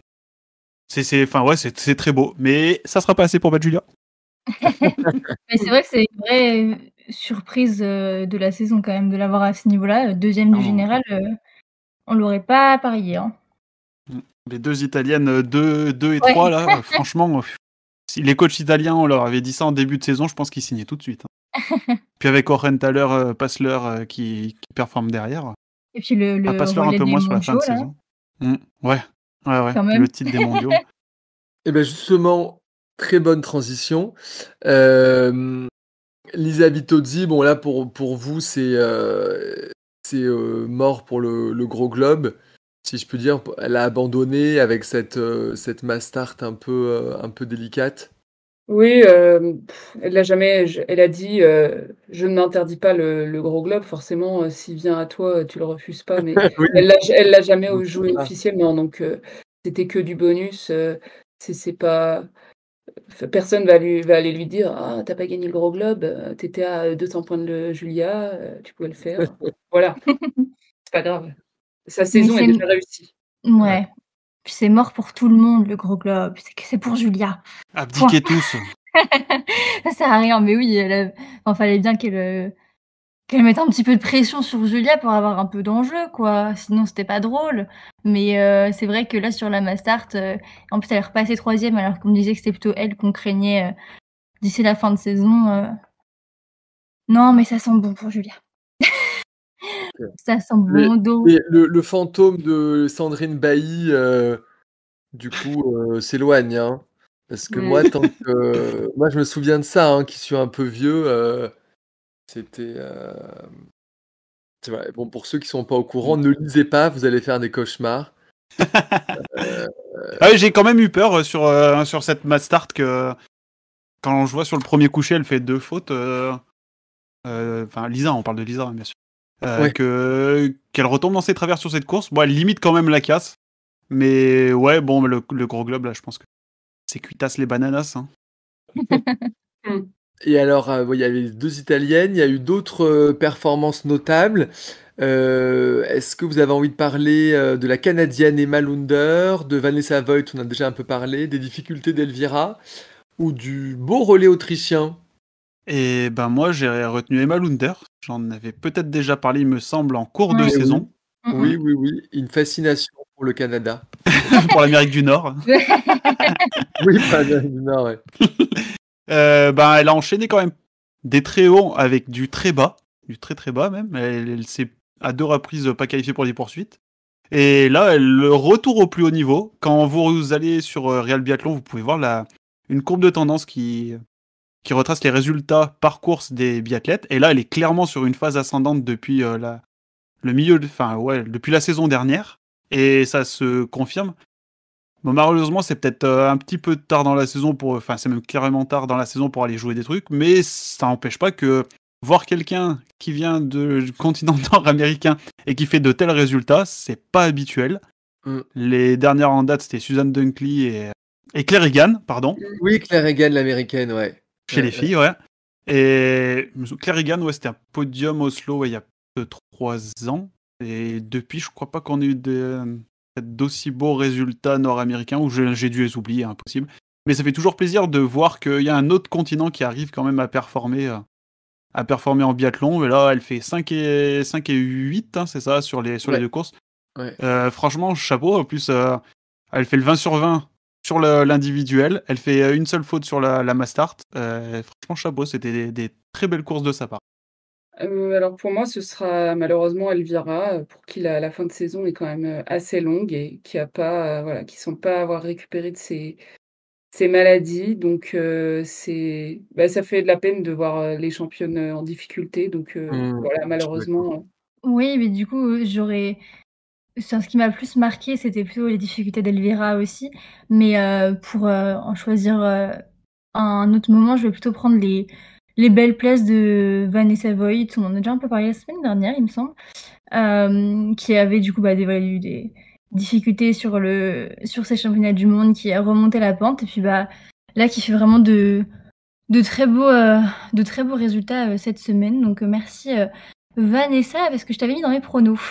très beau. Mais ça sera pas assez pour battre Julia. Mais c'est vrai que c'est une vraie surprise de la saison quand même de l'avoir à ce niveau-là, 2e du général. On l'aurait pas parié, hein. Les 2 Italiennes, 2 et 3 là, franchement, si les coachs italiens on leur avait dit ça en début de saison, je pense qu'ils signaient tout de suite. Puis avec Orenthaler, Passler qui performe derrière. Et puis le Passler un peu moins sur la fin de saison. Ouais. Le titre des mondiaux. Et bien justement, très bonne transition. Lisa Vitozzi, bon là pour vous c'est mort pour le gros globe, si je peux dire. Elle a abandonné avec cette Mastart un peu délicate. Oui, elle l'a jamais. Elle a dit je n'interdis pas le gros globe. Forcément, s'il vient à toi, tu le refuses pas. Mais Oui. elle l'a jamais joué officiellement. Donc c'était que du bonus. C'est pas. Personne va aller lui dire ah t'as pas gagné le gros globe, t'étais à 200 points de Julia, tu pouvais le faire. Voilà, c'est pas grave. Sa saison est déjà réussie. Ouais. Puis c'est mort pour tout le monde le gros globe. C'est pour Julia. Abdiquez tous. Ça sert à rien, mais oui, fallait bien qu'elle mette un petit peu de pression sur Julia pour avoir un peu d'enjeu, quoi. Sinon, c'était pas drôle. Mais c'est vrai que là, sur la Mastart, en plus, elle est repassée 3e, alors qu'on me disait que c'était plutôt elle qu'on craignait d'ici la fin de saison. Non, mais ça sent bon pour Julia. Ça sent bon dos. Le fantôme de Sandrine Bailly, du coup, s'éloigne, hein. Parce que moi, moi, je me souviens de ça, hein, qui suis un peu vieux. C'était. C'est vrai. Bon, pour ceux qui sont pas au courant, ne lisez pas, vous allez faire des cauchemars. Ah oui, j'ai quand même eu peur sur cette Mastart que quand je vois sur le premier coucher, elle fait 2 fautes. Enfin, Lisa, on parle de Lisa, bien sûr. Qu'elle retombe dans ses travers sur cette course. Bon, elle limite quand même la casse. Mais ouais, bon, le gros globe, là, je pense que c'est cuitasse les bananas. Hein. Et alors, il y avait les 2 Italiennes, il y a eu d'autres performances notables. Est-ce que vous avez envie de parler de la Canadienne Emma Lunder, de Vanessa Voigt, on a déjà un peu parlé, des difficultés d'Elvira, ou du beau relais autrichien? Et ben moi, j'ai retenu Emma Lunder. J'en avais peut-être déjà parlé, il me semble, en cours de saison. Oui. Une fascination pour le Canada. Pour l'Amérique du Nord. Oui, pour l'Amérique du Nord, ouais. Elle a enchaîné quand même des très hauts avec du très bas, du très très bas même. Elle s'est à 2 reprises pas qualifiée pour les poursuites. Et là, le retour au plus haut niveau. Quand vous allez sur Real Biathlon, vous pouvez voir une courbe de tendance qui qui retrace les résultats par course des biathlètes. Et là, elle est clairement sur une phase ascendante depuis le milieu, depuis la saison dernière. Et ça se confirme. Bon, malheureusement, c'est peut-être un petit peu tard dans la saison c'est même carrément tard dans la saison pour aller jouer des trucs, mais ça n'empêche pas que voir quelqu'un qui vient du continent nord-américain et qui fait de tels résultats, c'est pas habituel. Les dernières en date, c'était Suzanne Dunkley et Claire Egan, pardon. Oui, Claire Egan, l'américaine, ouais. Chez les filles, ouais. Et Claire Egan, ouais, c'était un podium Oslo il y a 3 ans. Et depuis, je crois pas qu'on ait eu d'aussi beaux résultats nord-américains, ou j'ai dû les oublier, impossible. Mais ça fait toujours plaisir de voir qu'il y a un autre continent qui arrive quand même à performer en biathlon. Et là, elle fait 5 et 8, hein, c'est ça, sur les deux courses. Ouais. Franchement, chapeau. En plus, elle fait le 20 sur 20 sur l'individuel. Elle fait une seule faute sur la mass start. Franchement, chapeau. C'était des très belles courses de sa part. Alors pour moi, ce sera malheureusement Elvira, pour qui la fin de saison est quand même assez longue et qui semble pas avoir récupéré de ses maladies. Donc ça fait de la peine de voir les championnes en difficulté. Donc voilà, malheureusement. Oui, mais du coup, ce qui m'a plus marqué, c'était plutôt les difficultés d'Elvira aussi. Mais pour en choisir un autre moment, je vais plutôt prendre les belles places de Vanessa Voigt. On en a déjà un peu parlé la semaine dernière, il me semble, qui avait du coup eu des difficultés sur ces championnats du monde, qui a remonté la pente. Et puis là, qui fait vraiment de très beaux résultats cette semaine. Donc merci Vanessa, parce que je t'avais mis dans mes pronos.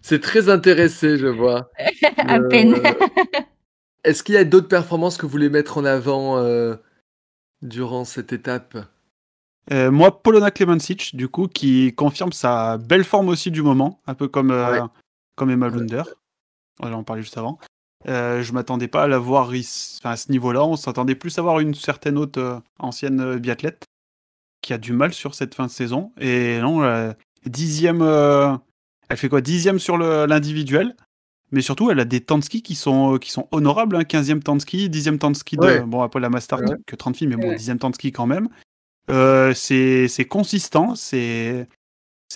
C'est très intéressé, je vois. À peine. Est-ce qu'il y a d'autres performances que vous voulez mettre en avant durant cette étape? Moi, Polona Klemenčić, du coup, qui confirme sa belle forme aussi du moment, un peu comme Emma Lunder. J'en parlais juste avant. Je m'attendais pas à la voir à ce niveau-là. On s'attendait plus à voir une certaine autre ancienne biathlète qui a du mal sur cette fin de saison. Et non, 10e. Elle fait quoi? 10e sur l'individuel. Mais surtout, elle a des temps de ski qui sont honorables. 15e temps de ski, 10e temps de ski bon, après la Master, que 30 filles, mais bon, 10e temps de ski quand même. C'est consistant. C'est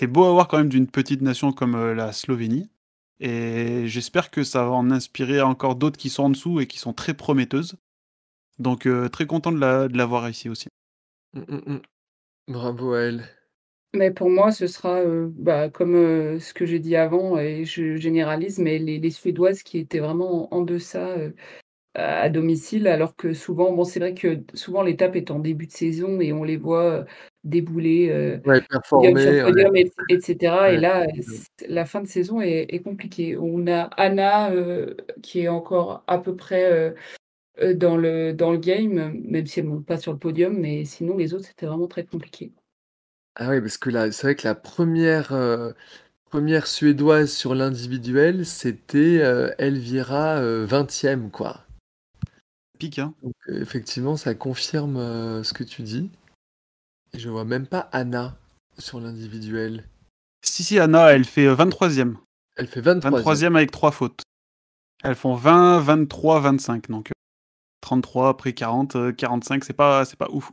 beau à voir quand même d'une petite nation comme la Slovénie. Et j'espère que ça va en inspirer encore d'autres qui sont en dessous et qui sont très prometteuses. Donc, très content de la voir ici aussi. Bravo à elle. Mais pour moi, ce sera comme ce que j'ai dit avant, et je généralise, mais les Suédoises qui étaient vraiment en deçà à domicile, alors que souvent, c'est vrai que souvent l'étape est en début de saison et on les voit débouler podium sur podium, etc. Et là, la fin de saison est compliquée. On a Anna qui est encore à peu près dans le game, même si elle ne monte pas sur le podium, mais sinon les autres, c'était vraiment très compliqué. Ah oui, parce que là, c'est vrai que la première Suédoise sur l'individuel, c'était Elvira 20e, quoi. Pique, hein. Donc, effectivement, ça confirme ce que tu dis. Et je vois même pas Anna sur l'individuel. Si, Anna, elle fait 23e. Elle fait 23e. 23e avec 3 fautes. Elles font 20, 23, 25. Donc 33, après 40, 45, c'est pas ouf.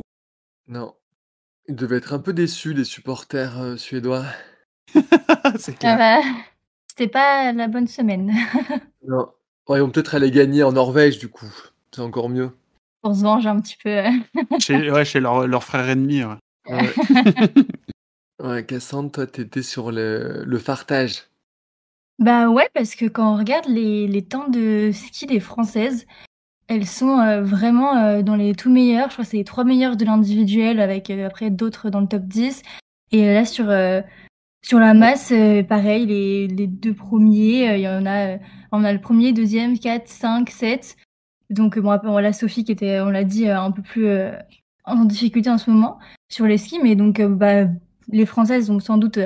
Non. Ils devaient être un peu déçus, les supporters suédois. C'est clair. C'était pas la bonne semaine. Non. Ouais, ils vont peut-être aller gagner en Norvège, du coup. C'est encore mieux. Pour se venger un petit peu. Chez leur frère ennemi. Ouais. Ouais, Cassandre, toi, t'étais sur le fartage. Bah ouais, parce que quand on regarde les temps de ski des Françaises, elles sont vraiment dans les tout meilleurs. Je crois que c'est les 3 meilleures de l'individuel, avec après d'autres dans le top 10. Et là, sur la masse, pareil, les 2 premiers, on a le premier, deuxième, 4, 5, 7. Donc bon, après, la Sophie qui était, on l'a dit, un peu plus en difficulté en ce moment sur les skis. Mais donc, les Françaises sont sans doute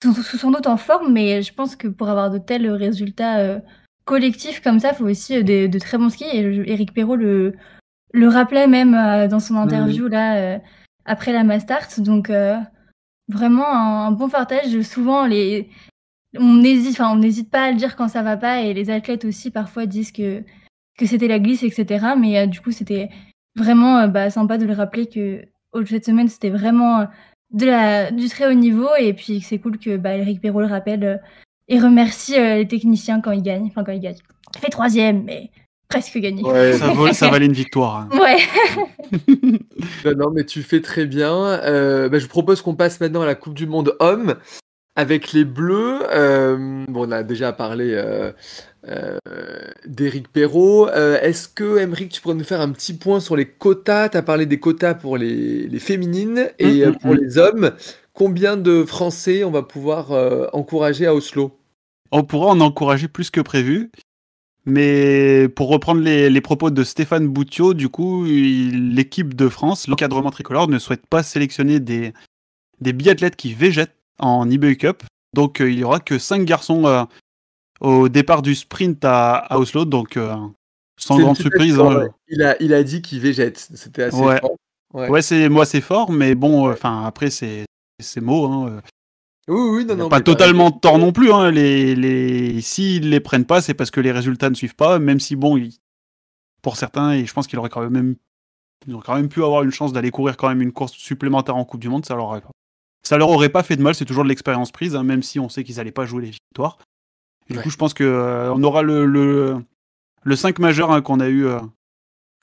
en forme, mais je pense que pour avoir de tels résultats collectifs comme ça, il faut aussi de très bons skis. Et Éric Perrault le rappelait même dans son interview là après la Mastart. Donc vraiment un bon partage. Souvent on n'hésite pas à le dire quand ça va pas, et les athlètes aussi parfois disent que c'était la glisse, etc. Mais du coup c'était vraiment sympa de le rappeler que cette semaine, c'était vraiment du très haut niveau. Et puis c'est cool que Éric Perrault le rappelle et remercie les techniciens quand ils gagnent. Enfin, quand ils gagnent. Il fait 3e, mais presque gagné. Ouais, Ça valait une victoire. Hein. Ouais. non, mais tu fais très bien. Je vous propose qu'on passe maintenant à la Coupe du Monde Hommes avec les Bleus. On a déjà parlé d'Éric Perrault. Est-ce que, Aymeric, tu pourrais nous faire un petit point sur les quotas? Tu as parlé des quotas pour les féminines et pour les hommes. Combien de Français on va pouvoir encourager à Oslo? On pourra en encourager plus que prévu. Mais pour reprendre les propos de Stéphane Boutiot, du coup, l'équipe de France, l'encadrement tricolore, ne souhaite pas sélectionner des biathlètes qui végètent en IBU Cup. Donc il y aura que 5 garçons au départ du sprint à Oslo. Donc sans grande surprise. Ouais. Il a dit qu'il végète. C'était assez fort. Ouais, c'est fort, mais bon, après c'est mots. Hein. Oui, non, pas totalement tort non plus. Hein. S'ils les prennent pas, c'est parce que les résultats ne suivent pas. Même si, bon, pour certains, et je pense qu'ils auraient quand même pu avoir une chance d'aller courir quand même une course supplémentaire en Coupe du Monde, ça leur aurait pas fait de mal. C'est toujours de l'expérience prise, hein, même si on sait qu'ils allaient pas jouer les victoires. Et du coup, je pense que on aura le 5 majeur hein, qu'on a eu,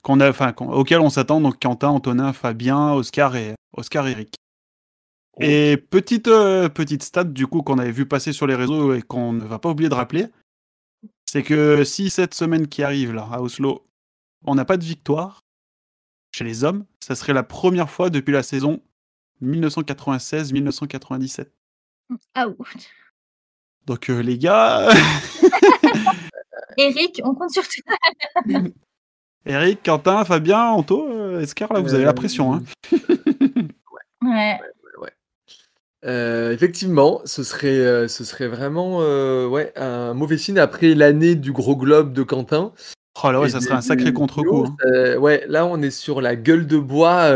auquel on s'attend. Donc Quentin, Antonin, Fabien, Oscar et Eric. Et petite stat du coup qu'on avait vu passer sur les réseaux et qu'on ne va pas oublier de rappeler, c'est que si cette semaine qui arrive là à Oslo, on n'a pas de victoire chez les hommes, ça serait la première fois depuis la saison 1996-1997. Ah Donc les gars, Eric, on compte sur toi. Eric, Quentin, Fabien, Anto, Escar, là vous avez la pression. Hein. Ouais. Effectivement, ce serait vraiment un mauvais signe après l'année du gros globe de Quentin. Oh là ouais, ça serait un sacré contre-coup. Hein. Là on est sur la gueule de bois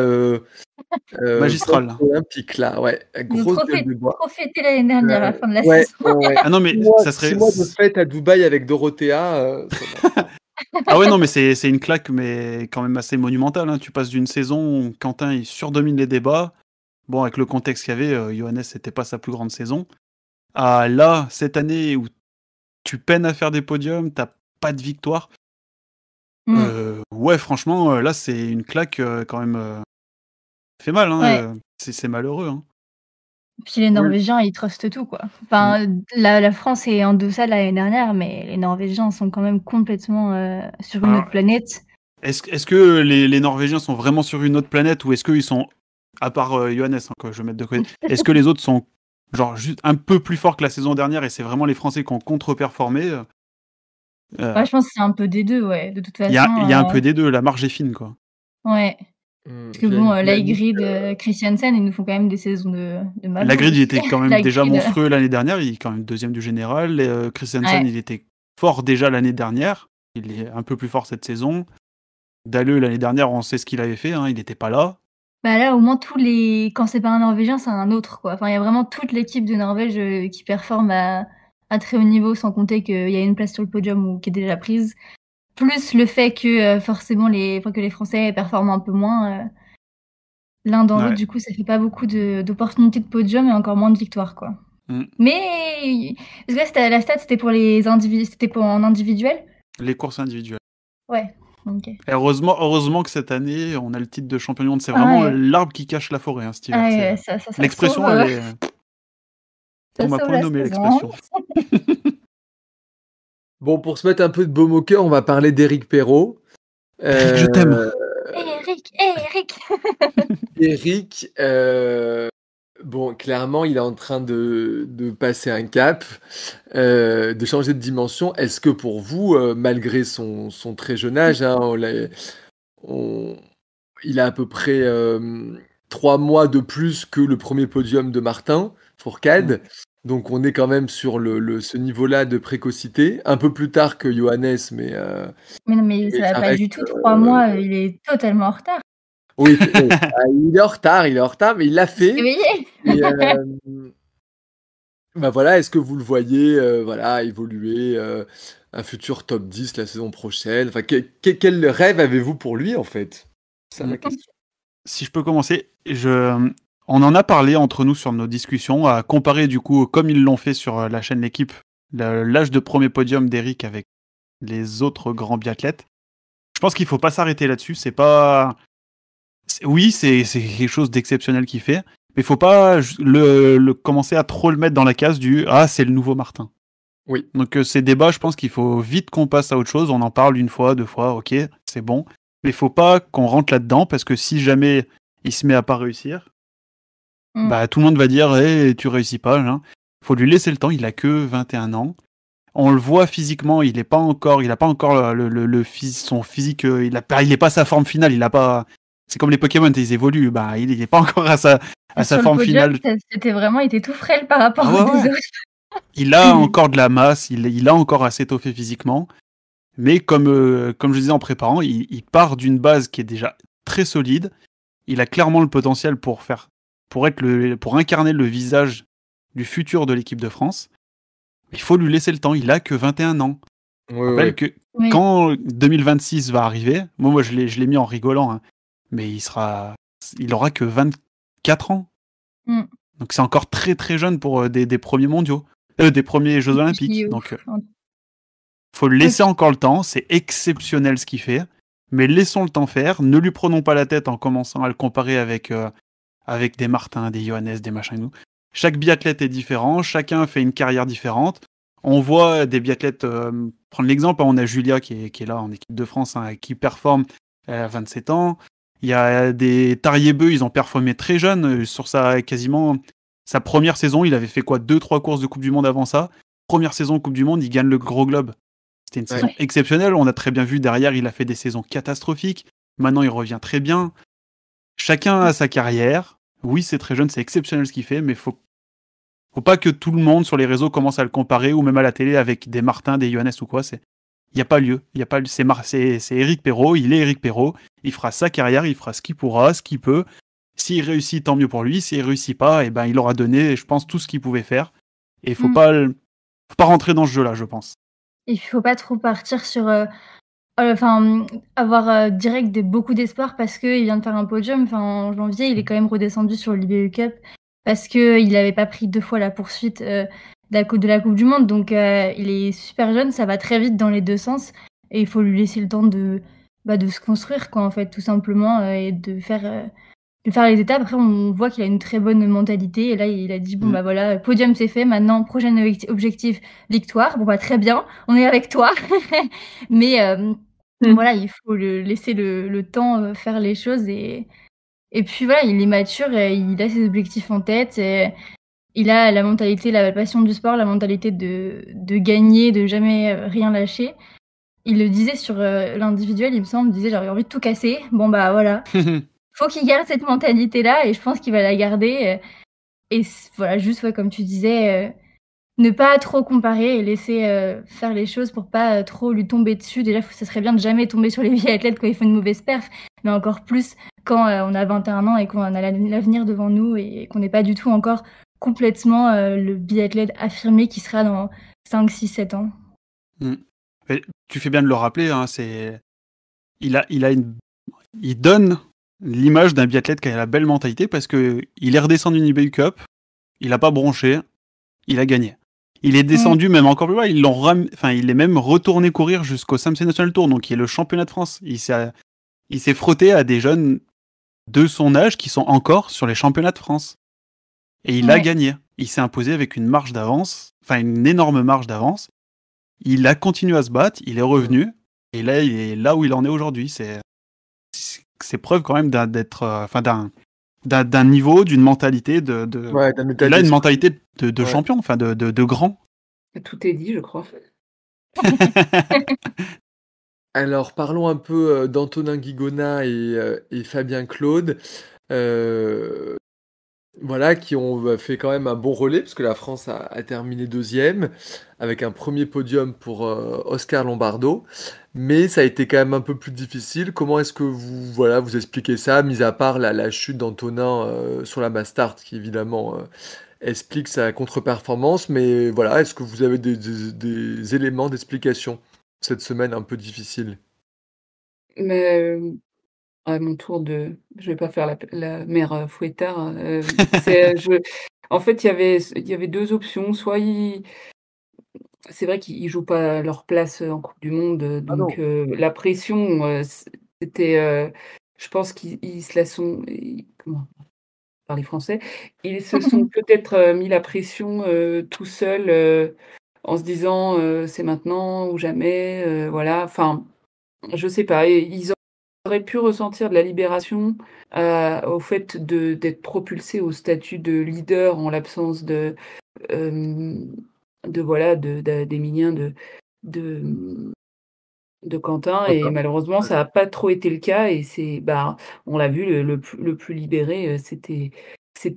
magistrale. Olympique là, grosse gueule de bois. Trop fêté l'année dernière à la fin de la saison. Ah non mais ça serait 6 mois de fête à Dubaï avec Dorothea. Ah ouais non mais c'est une claque mais quand même assez monumentale. Hein. Tu passes d'une saison où Quentin il surdomine les débats. Bon, avec le contexte qu'il y avait, Johannes, c'était pas sa plus grande saison. Là, cette année où tu peines à faire des podiums, t'as pas de victoire. Ouais, franchement, là, c'est une claque quand même. Ça fait mal, hein. C'est malheureux. Hein. Puis les Norvégiens, ils trustent tout, quoi. Enfin, la France est en deçà de l'année dernière, mais les Norvégiens sont quand même complètement sur une autre planète. Est-ce que les Norvégiens sont vraiment sur une autre planète ou est-ce qu'ils sont, à part Johannes, hein, que je vais mettre de côté, est-ce que les autres sont genre juste un peu plus forts que la saison dernière et c'est vraiment les Français qui ont contre-performé je pense que c'est un peu des deux, ouais. De toute façon. Il y a un peu des deux, la marge est fine, quoi. Ouais. Parce que bon, Laigrid, Christiansen, ils nous font quand même des saisons de mal. Laigrid, il était quand même déjà monstrueux l'année dernière, il est quand même 2e du général. Christiansen, il était fort déjà l'année dernière, il est un peu plus fort cette saison. Dalleux, l'année dernière, on sait ce qu'il avait fait, hein, il n'était pas là. Là, au moins, quand c'est pas un Norvégien, c'est un autre, quoi. Enfin, il y a vraiment toute l'équipe de Norvège qui performe à très haut niveau, sans compter qu'il y a une place sur le podium qui est déjà prise. Plus le fait que forcément que les Français performent un peu moins l'un dans l'autre, du coup, ça fait pas beaucoup d'opportunités de podium et encore moins de victoires, quoi. Mais parce que là, la stat, c'était pour en individuel. Les courses individuelles. Ouais. Okay. Heureusement que cette année, on a le titre de champion du monde. C'est vraiment l'arbre qui cache la forêt, hein, cet hiver. L'expression, elle est... On m'a pas nommé l'expression. Bon, pour se mettre un peu de baume au cœur, on va parler d'Éric Perrault. Eric, je t'aime. Eric. Bon, clairement, il est en train de passer un cap, de changer de dimension. Est-ce que pour vous, malgré son très jeune âge, hein, il a à peu près 3 mois de plus que le premier podium de Martin Fourcade. Donc on est quand même sur ce niveau-là de précocité, un peu plus tard que Johannes, mais... Mais non, mais ça va pas du tout, 3 mois, il est totalement en retard. Oui, il est en retard, mais il l'a fait. Et, voilà, est-ce que vous le voyez évoluer un futur top 10 la saison prochaine? Enfin, quel rêve avez-vous pour lui, en fait? C'est ça ma question. Si je peux commencer, on en a parlé entre nous sur nos discussions, à comparer du coup, comme ils l'ont fait sur la chaîne L'équipe, l'âge de premier podium d'Eric avec les autres grands biathlètes. Je pense qu'il faut pas s'arrêter là-dessus. Oui, c'est quelque chose d'exceptionnel qu'il fait, mais il faut pas commencer à trop le mettre dans la case du c'est le nouveau Martin. Oui. Donc ces débats, je pense qu'il faut vite qu'on passe à autre chose. On en parle une fois, 2 fois, ok, c'est bon. Mais il faut pas qu'on rentre là-dedans parce que si jamais il se met à pas réussir, tout le monde va dire tu réussis pas. Hein. Faut lui laisser le temps. Il a que 21 ans. On le voit physiquement, il a pas encore son physique, il est pas à sa forme finale. Il a pas. C'est comme les Pokémon, ils évoluent. Il est pas encore à sa forme podium, finale. C'était vraiment, il était tout frêle par rapport aux deux autres. Il a encore de la masse, il a encore à s'étoffer physiquement. Mais comme je disais en préparant, il part d'une base qui est déjà très solide. Il a clairement le potentiel pour incarner le visage du futur de l'équipe de France. Il faut lui laisser le temps. Il a que 21 ans. Je rappelle que quand 2026 va arriver, moi je l'ai mis en rigolant, hein, mais il aura que 24 ans. Donc c'est encore très très jeune pour des premiers mondiaux, des premiers Jeux Olympiques. Donc faut lui laisser encore le temps. C'est exceptionnel ce qu'il fait, mais laissons le temps faire. Ne lui prenons pas la tête en commençant à le comparer avec des Martin, des Johannes, des machins. Chaque biathlète est différent, chacun fait une carrière différente. On voit des biathlètes, prendre l'exemple, on a Julia qui est là en équipe de France, hein, qui performe à 27 ans. Il y a des Tariebeu, ils ont performé très jeunes, sur quasiment sa première saison, il avait fait quoi, 2-3 courses de Coupe du Monde avant ça. Première saison Coupe du Monde, il gagne le Gros Globe. C'était une saison exceptionnelle, on a très bien vu derrière, il a fait des saisons catastrophiques. Maintenant, il revient très bien. Chacun a sa carrière. Oui, c'est très jeune, c'est exceptionnel ce qu'il fait, mais faut pas que tout le monde sur les réseaux commence à le comparer ou même à la télé avec des Martin, des Johannes ou quoi. Il n'y a pas lieu. C'est Éric Perrault, il est Éric Perrault. Il fera sa carrière, il fera ce qu'il pourra, ce qu'il peut. S'il réussit, tant mieux pour lui. S'il réussit pas, il aura donné, je pense, tout ce qu'il pouvait faire. Et il faut pas rentrer dans ce jeu-là, je pense. Il faut pas trop partir sur avoir direct beaucoup d'espoir parce qu'il vient de faire un podium. En janvier, il est quand même redescendu sur l'IBU Cup parce qu'il n'avait pas pris 2 fois la poursuite de la Coupe du Monde. Donc, il est super jeune, ça va très vite dans les deux sens. Et il faut lui laisser le temps de se construire, quoi, en fait, tout simplement, et de faire les étapes. Après, on voit qu'il a une très bonne mentalité. Et là, il a dit, voilà, podium, c'est fait. Maintenant, prochain objectif, victoire. Très bien, on est avec toi. Mais voilà, il faut laisser le temps faire les choses. Et puis voilà, il est mature, il a ses objectifs en tête. Il a la mentalité, la passion du sport, la mentalité de gagner, de jamais rien lâcher. Il le disait sur l'individuel, il me semble, il disait j'aurais envie de tout casser. Voilà. Faut qu'il garde cette mentalité-là et je pense qu'il va la garder. Et voilà, juste comme tu disais, ne pas trop comparer et laisser faire les choses pour pas trop lui tomber dessus. Déjà, ça serait bien de jamais tomber sur les biathlètes quand ils font une mauvaise perf, mais encore plus quand on a 21 ans et qu'on a l'avenir devant nous et qu'on n'est pas du tout encore complètement le biathlète affirmé qui sera dans 5, 6, 7 ans. Mais tu fais bien de le rappeler, hein, il donne l'image d'un biathlète qui a la belle mentalité parce que il est redescendu d'une IBU Cup, il a pas bronché, il a gagné. Il est descendu même encore plus loin, il est même retourné courir jusqu'au SAMC National Tour, donc qui est le championnat de France. Il s'est frotté à des jeunes de son âge qui sont encore sur les championnats de France. Et il a gagné. Il s'est imposé avec une marge d'avance, une énorme marge d'avance. Il a continué à se battre, il est revenu, et là, il est là où il en est aujourd'hui. C'est preuve quand même d'un niveau, d'une mentalité il a une mentalité de champion, de grand. Tout est dit, je crois. Alors, parlons un peu d'Antonin Guigona et Fabien Claude. Voilà, qui ont fait quand même un bon relais, parce que la France a terminé 2e, avec un premier podium pour Oscar Lombardo. Mais ça a été quand même un peu plus difficile. Comment est-ce que vous expliquez ça, mis à part la chute d'Antonin sur la Mastart, qui évidemment explique sa contre-performance. Mais voilà, est-ce que vous avez des éléments d'explication cette semaine un peu difficile? Mais à mon tour je vais pas faire la mère fouettard. En fait, il y avait deux options. Soit c'est vrai qu'ils jouent pas leur place en Coupe du Monde, Ah non. donc la pression, c'était, je pense qu'ils se la sont. Comment parler français? Ils se sont peut-être mis la pression tout seuls en se disant c'est maintenant ou jamais, voilà. Enfin, je sais pas. Et ils auraient pu ressentir de la libération au fait d'être propulsés au statut de leader en l'absence euh, voilà, d'Emilien, de, de Quentin. Et malheureusement, ça n'a pas trop été le cas. Et on l'a vu, le plus libéré, c'était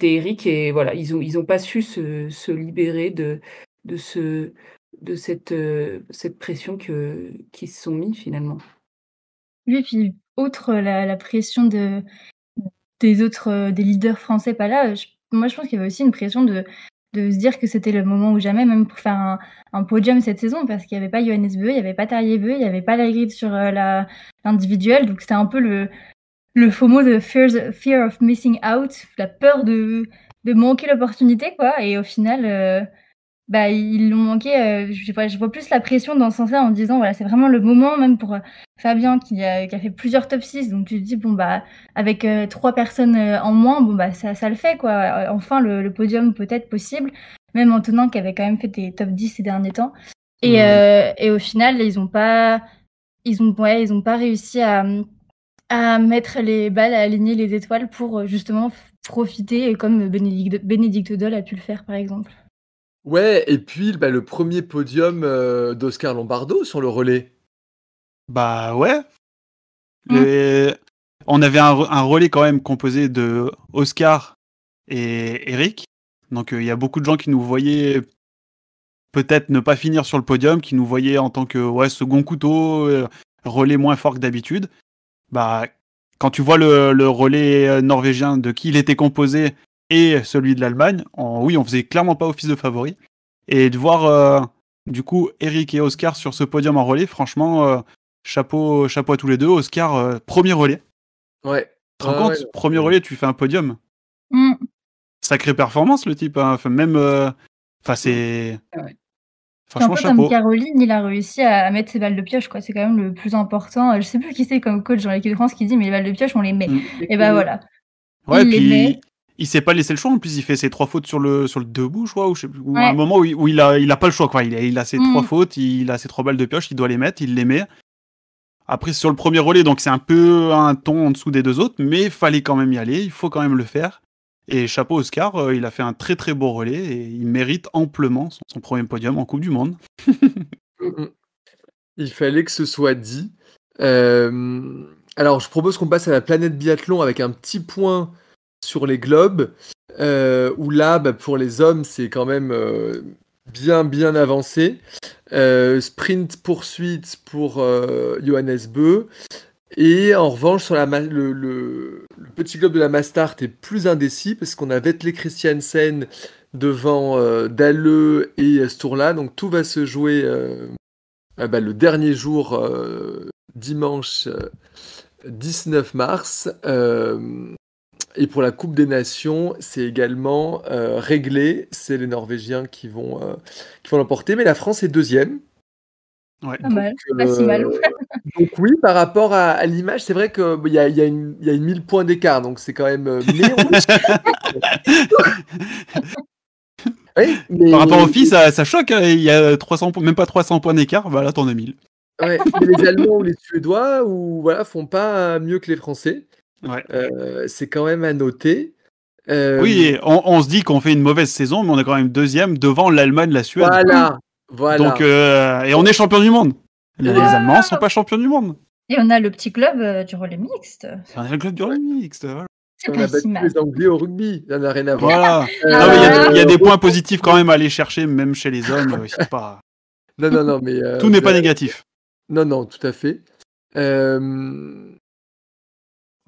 Eric. Et voilà, ils ont pas su se libérer de ce, de cette pression qu'ils se sont mis finalement. Oui, puis outre la pression des autres, des leaders français pas là, moi je pense qu'il y avait aussi une pression de se dire que c'était le moment ou jamais, même pour faire un podium cette saison, parce qu'il y avait pas Johannes Beu, il y avait pas Terrier Beu, il y avait pas Lagride sur l'individuel, donc c'était un peu le FOMO de fear of missing out, la peur de manquer l'opportunité, quoi. Et au final, ils l'ont manqué. Je vois plus la pression dans ce sens-là en disant, voilà, c'est vraiment le moment, même pour Fabien qui a fait plusieurs top 6. Donc tu te dis, bon, avec 3 personnes en moins, bon, ça le fait, quoi. Enfin, le podium peut être possible, même Antonin qui avait quand même fait des top 10 ces derniers temps. Et au final, ils ont pas réussi à mettre les balles, à aligner les étoiles pour justement profiter, comme Bénédicte Doll a pu le faire, par exemple. Ouais, et puis le premier podium d'Oscar Lombardo sur le relais. Bah ouais. On avait un relais quand même composé de Oscar et Eric. Donc il y a beaucoup de gens qui nous voyaient peut-être ne pas finir sur le podium, qui nous voyaient en tant que second couteau, relais moins fort que d'habitude. Bah, quand tu vois le relais norvégien de qui il était composé et celui de l'Allemagne, on faisait clairement pas office de favori. Et de voir du coup Eric et Oscar sur ce podium en relais, franchement, chapeau à tous les deux. Oscar, premier relais. Ouais. Tu te rends compte, premier relais, tu fais un podium. Mm. Sacrée performance, le type. Hein. Enfin, même. C'est. Ouais. Franchement, un peu chapeau. comme Caroline, il a réussi à mettre ses balles de pioche, quoi. C'est quand même le plus important. Je sais plus qui c'est comme coach dans l'équipe de France qui dit, mais les balles de pioche, on les met. Et voilà. Ouais, il les met. Il s'est pas laissé le choix. En plus, il fait ses 3 fautes sur le debout, je crois, ou Ouais. à un moment où il a pas le choix, quoi. Il a ses 3 fautes, il a ses 3 balles de pioche, il doit les mettre, il les met. Après, sur le premier relais, donc c'est un peu un ton en dessous des deux autres, mais fallait quand même y aller, il faut quand même le faire. Et chapeau Oscar, il a fait un très très beau relais et il mérite amplement son premier podium en Coupe du Monde. Il fallait que ce soit dit. Alors, je propose qu'on passe à la planète biathlon avec un petit point sur les globes, où là, pour les hommes, c'est quand même bien avancé. Sprint poursuite pour Johannes Beu. Et en revanche, sur le petit globe de la Mastart est plus indécis parce qu'on a Vetle Christiansen devant Dalleux et Sturla. Donc tout va se jouer le dernier jour, dimanche 19 mars. Et pour la Coupe des Nations, c'est également réglé. C'est les Norvégiens qui vont l'emporter. Mais la France est deuxième. Ouais. Pas mal, pas si mal. Donc oui, par rapport à l'image, c'est vrai qu'il y a une 1000 points d'écart, donc c'est quand même... Par rapport aux filles, ça choque, hein. Il y a 300, même pas 300 points d'écart, là t'en as 1000. Ouais, mais les Allemands ou les Suédois font pas mieux que les Français. Ouais. C'est quand même à noter. Oui, on se dit qu'on fait une mauvaise saison, mais on est quand même deuxième devant l'Allemagne, la Suède. Voilà. Donc, et on est champion du monde. Les Allemands sont pas champions du monde. Et on a le petit club du relais mixte. On a le club du relais mixte. Voilà. On a battu les Anglais au rugby, ça n'a rien à voir. Voilà. Il y a des points positifs quand même à aller chercher, même chez les hommes. C'est pas... Non, mais... tout n'est pas négatif. Non, tout à fait.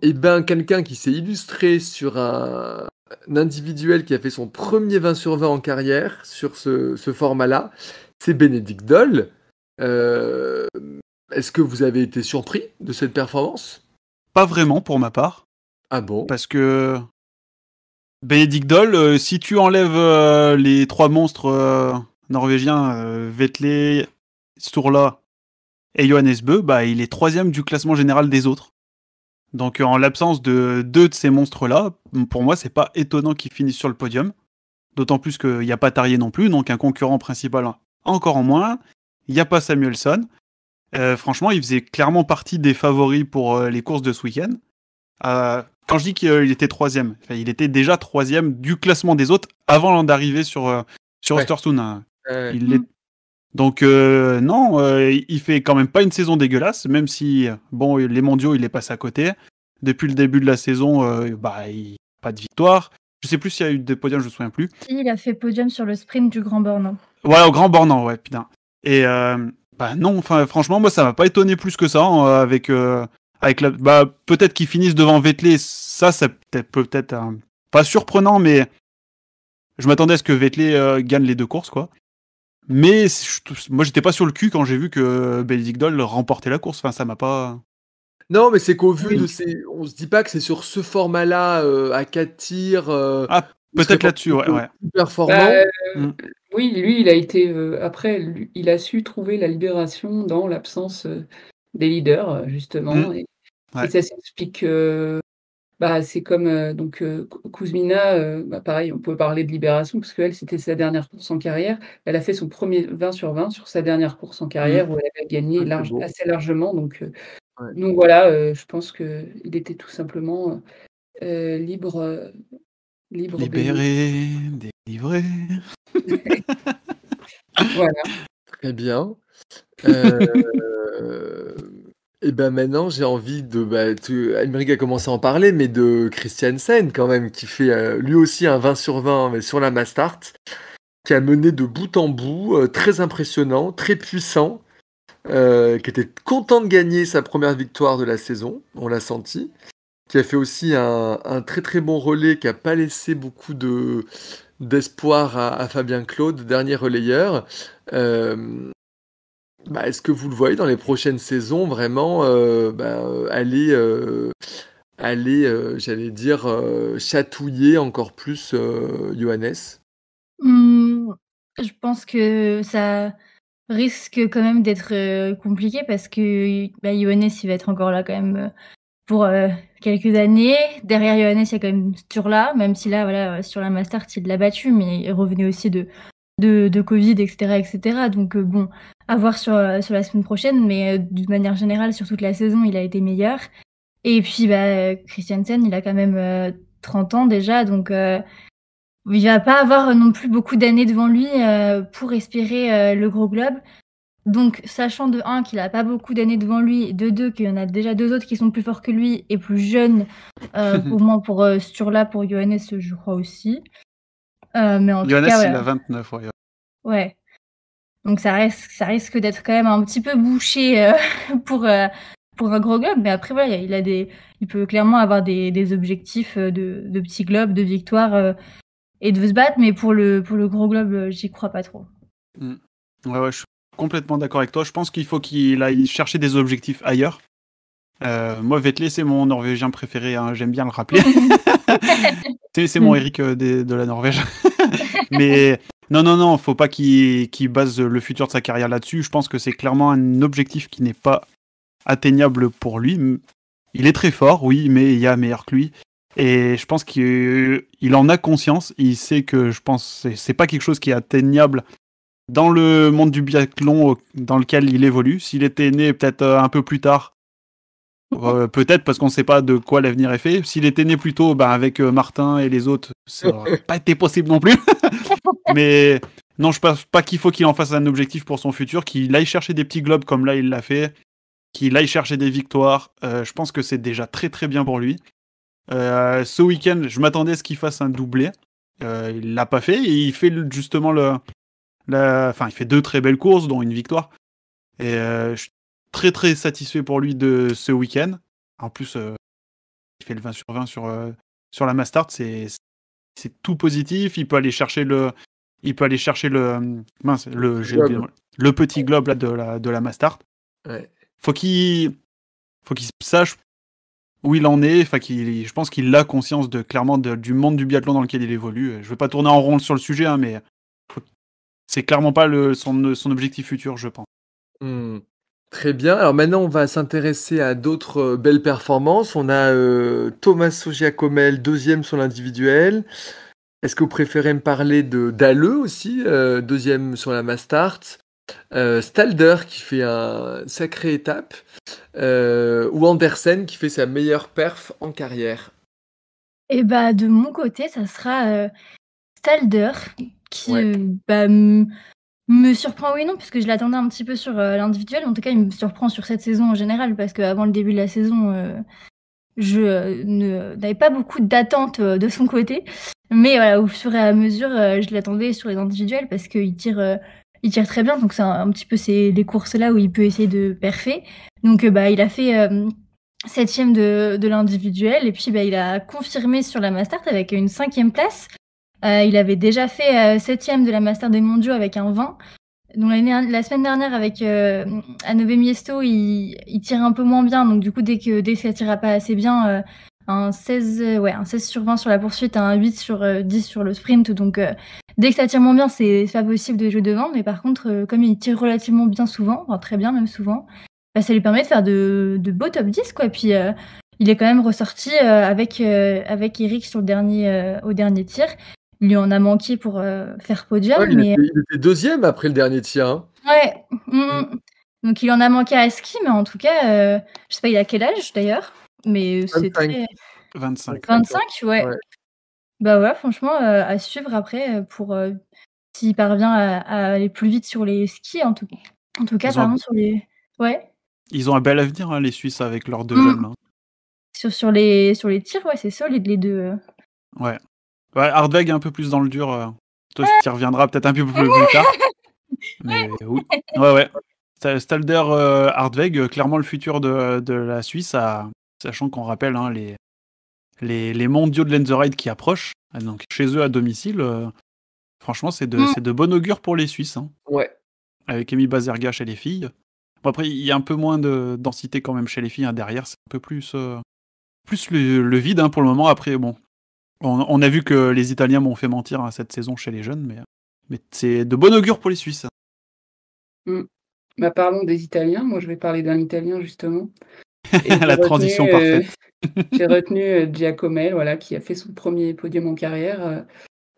Quelqu'un qui s'est illustré sur un individuel qui a fait son premier 20 sur 20 en carrière sur ce format-là, c'est Bénédicte Doll. Est-ce que vous avez été surpris de cette performance ? pas vraiment pour ma part, Ah bon? parce que Benedict Doll, si tu enlèves les 3 monstres norvégiens, Vetle, Sturla et Johannes Bö, bah, il est 3e du classement général des autres. Donc en l'absence de 2 de ces monstres-là, pour moi, c'est pas étonnant qu'ils finissent sur le podium. D'autant plus qu'il n'y a pas Tarier non plus, donc un concurrent principal encore en moins. Il n'y a pas Samuelson. Franchement, il faisait clairement partie des favoris pour les courses de ce week-end. Quand je dis qu'il était 3e, il était déjà 3e du classement des autres avant d'arriver sur Ouais. Östersund. Hein. Ouais. Donc non, il fait quand même pas une saison dégueulasse, même si bon, les mondiaux, il est passé à côté. Depuis le début de la saison, bah, pas de victoire. Je sais plus s'il y a eu des podiums, je me souviens plus. Il a fait podium sur le sprint du Grand Bornand. Ouais, au Grand Bornand, ouais, putain. Et bah non, enfin franchement, moi ça m'a pas étonné plus que ça hein, avec la, bah peut-être qu'ils finissent devant Vettel, ça peut être pas surprenant, mais je m'attendais à ce que Vettel gagne les 2 courses, quoi. Mais moi j'étais pas sur le cul quand j'ai vu que Benedict Doll remportait la course. Enfin, ça m'a pas. Non, mais c'est qu'au vu Oui. de ces. On se dit pas que c'est sur ce format-là, à 4 tirs, Ah, il serait peut-être là-dessus, ouais. plus performant. Bah, Mm. oui, lui, il a été. Après, il a su trouver la libération dans l'absence des leaders, justement. Et Ouais. ça s'explique. Bah, c'est comme Kuzmina, bah, pareil, on peut parler de libération, parce qu'elle, c'était sa dernière course en carrière. Elle a fait son premier 20 sur 20 sur sa dernière course en carrière, où elle avait gagné Ah, c'est beau. assez largement. Donc Ouais. voilà, je pense qu'il était tout simplement libre. Libre de Libéré, délivré. voilà. Très bien. Et ben maintenant, j'ai envie de. Aymeric a commencé à en parler, mais de Christiansen, quand même, qui fait lui aussi un 20 sur 20 mais sur la Mastart, qui a mené de bout en bout, très impressionnant, très puissant, qui était content de gagner sa première victoire de la saison, on l'a senti, qui a fait aussi un très très bon relais, qui n'a pas laissé beaucoup d'espoir à Fabien Claude, dernier relayeur. Est-ce que vous le voyez dans les prochaines saisons vraiment aller, j'allais dire, chatouiller encore plus Johannes? Je pense que ça risque quand même d'être compliqué parce que Johannes, il va être encore là quand même pour quelques années. Derrière Johannes, il y a quand même Sturla, même si là, voilà, sur la Mastart, il l'a battu, mais il revenait aussi de Covid, etc., etc. Donc bon, à voir sur la semaine prochaine, mais d'une manière générale, sur toute la saison, il a été meilleur. Et puis Christiansen, il a quand même 30 ans déjà, donc il va pas avoir non plus beaucoup d'années devant lui pour espérer le gros globe. Donc, sachant de 1 qu'il a pas beaucoup d'années devant lui, de 2 qu'il y en a déjà 2 autres qui sont plus forts que lui et plus jeunes, pour moi, pour Sturla, pour Johannes, je crois aussi. Mais en tout Johannes, cas, il voilà. a 29, ouais. Ouais. Donc ça risque d'être quand même un petit peu bouché pour un gros globe, mais après voilà, il peut clairement avoir des objectifs de petits globes, de victoire et de se battre, mais pour le gros globe, j'y crois pas trop. Ouais, je suis complètement d'accord avec toi. Je pense qu'il faut qu'il aille chercher des objectifs ailleurs. Moi, Vettel, c'est mon Norvégien préféré, hein, j'aime bien le rappeler. C'est mon Eric de la Norvège. Mais non, faut pas qu'il base le futur de sa carrière là-dessus. Je pense que c'est clairement un objectif qui n'est pas atteignable pour lui. Il est très fort, oui, mais il y a meilleur que lui. Et je pense qu'il en a conscience. Il sait que je pense que c'est pas quelque chose qui est atteignable dans le monde du biathlon dans lequel il évolue. S'il était né peut-être un peu plus tard, peut-être parce qu'on ne sait pas de quoi l'avenir est fait. S'il était né plus tôt, avec Martin et les autres, ça n'aurait pas été possible non plus. Mais non, je pense pas qu'il faut qu'il en fasse un objectif pour son futur, qu'il aille chercher des petits globes comme là il l'a fait, qu'il aille chercher des victoires. Je pense que c'est déjà très très bien pour lui. Ce week-end, je m'attendais à ce qu'il fasse un doublé. Il l'a pas fait et il fait justement il fait 2 très belles courses, dont une victoire. Et je suis très très satisfait pour lui de ce week-end. En plus, il fait le 20 sur 20 sur la Mastart, c'est tout positif. Il peut aller chercher le petit globe là, de la Mastart. Ouais. Faut qu'il sache où il en est. Enfin, je pense qu'il a conscience clairement du monde du biathlon dans lequel il évolue. Je veux pas tourner en rond sur le sujet, hein, mais c'est clairement pas son objectif futur, je pense. Très bien. Alors maintenant, on va s'intéresser à d'autres belles performances. On a Tommaso Giacomel, 2e sur l'individuel. Est-ce que vous préférez me parler d'Alleux aussi, 2e sur la Mastart, Stalder qui fait une sacrée étape, ou Andersen qui fait sa meilleure perf en carrière? Et bah, de mon côté, ça sera Stalder qui Ouais. me surprend, oui, non, puisque je l'attendais un petit peu sur l'individuel. En tout cas, il me surprend sur cette saison en général, parce qu'avant le début de la saison, je n'avais pas beaucoup d'attentes de son côté. Mais voilà, au fur et à mesure, je l'attendais sur les individuels parce qu'il tire très bien. Donc, c'est un petit peu les courses-là où il peut essayer de perfer. Donc, il a fait 7e de l'individuel. Et puis, il a confirmé sur la Mastart avec une 5e place. Il avait déjà fait 7e de la Mastart des mondiaux avec un 20. Donc la semaine dernière avec Hanové Miesto, il tire un peu moins bien. Donc du coup, dès que ça tira pas assez bien, un 16 sur 20 sur la poursuite, un 8 sur 10 sur le sprint. Donc dès que ça tire moins bien, c'est pas possible de jouer devant. Mais par contre, comme il tire relativement bien souvent, enfin très bien même souvent, ça lui permet de faire de beaux top 10, quoi. Puis il est quand même ressorti avec Eric sur au dernier tir. Il lui en a manqué pour faire podium. Ouais, il était 2e après le dernier tir. Hein. Ouais. Donc il en a manqué à ski, mais en tout cas, je sais pas, il a quel âge d'ailleurs, mais c'est 25. très... 25. 25, ouais. Ouais. Bah ouais, franchement, à suivre après pour s'il parvient à aller plus vite sur les skis, en tout cas, pardon, sur les... Ouais. Ils ont un bel avenir, hein, les Suisses, avec leurs 2 jeunes. Là. Sur les tirs, ouais, c'est solide les deux. Ouais. Hardweg un peu plus dans le dur. Toi, tu y reviendras peut-être un peu plus tard. Mais oui. Ouais. Stalder, Hardweg, clairement le futur de la Suisse, sachant qu'on rappelle hein, les mondiaux de Lenzerheide qui approchent. Donc chez eux à domicile, franchement, c'est de bon augure pour les Suisses. Hein. Ouais. Avec Emi Bazerga chez les filles. Bon, après, il y a un peu moins de densité quand même chez les filles. Hein, derrière, c'est un peu plus le vide hein, pour le moment. Après, bon. On a vu que les Italiens m'ont fait mentir hein, cette saison chez les jeunes, mais c'est de bon augure pour les Suisses. Parlons des Italiens. Moi, je vais parler d'un Italien, justement. La transition parfaite. J'ai retenu Giacomel, voilà, qui a fait son premier podium en carrière.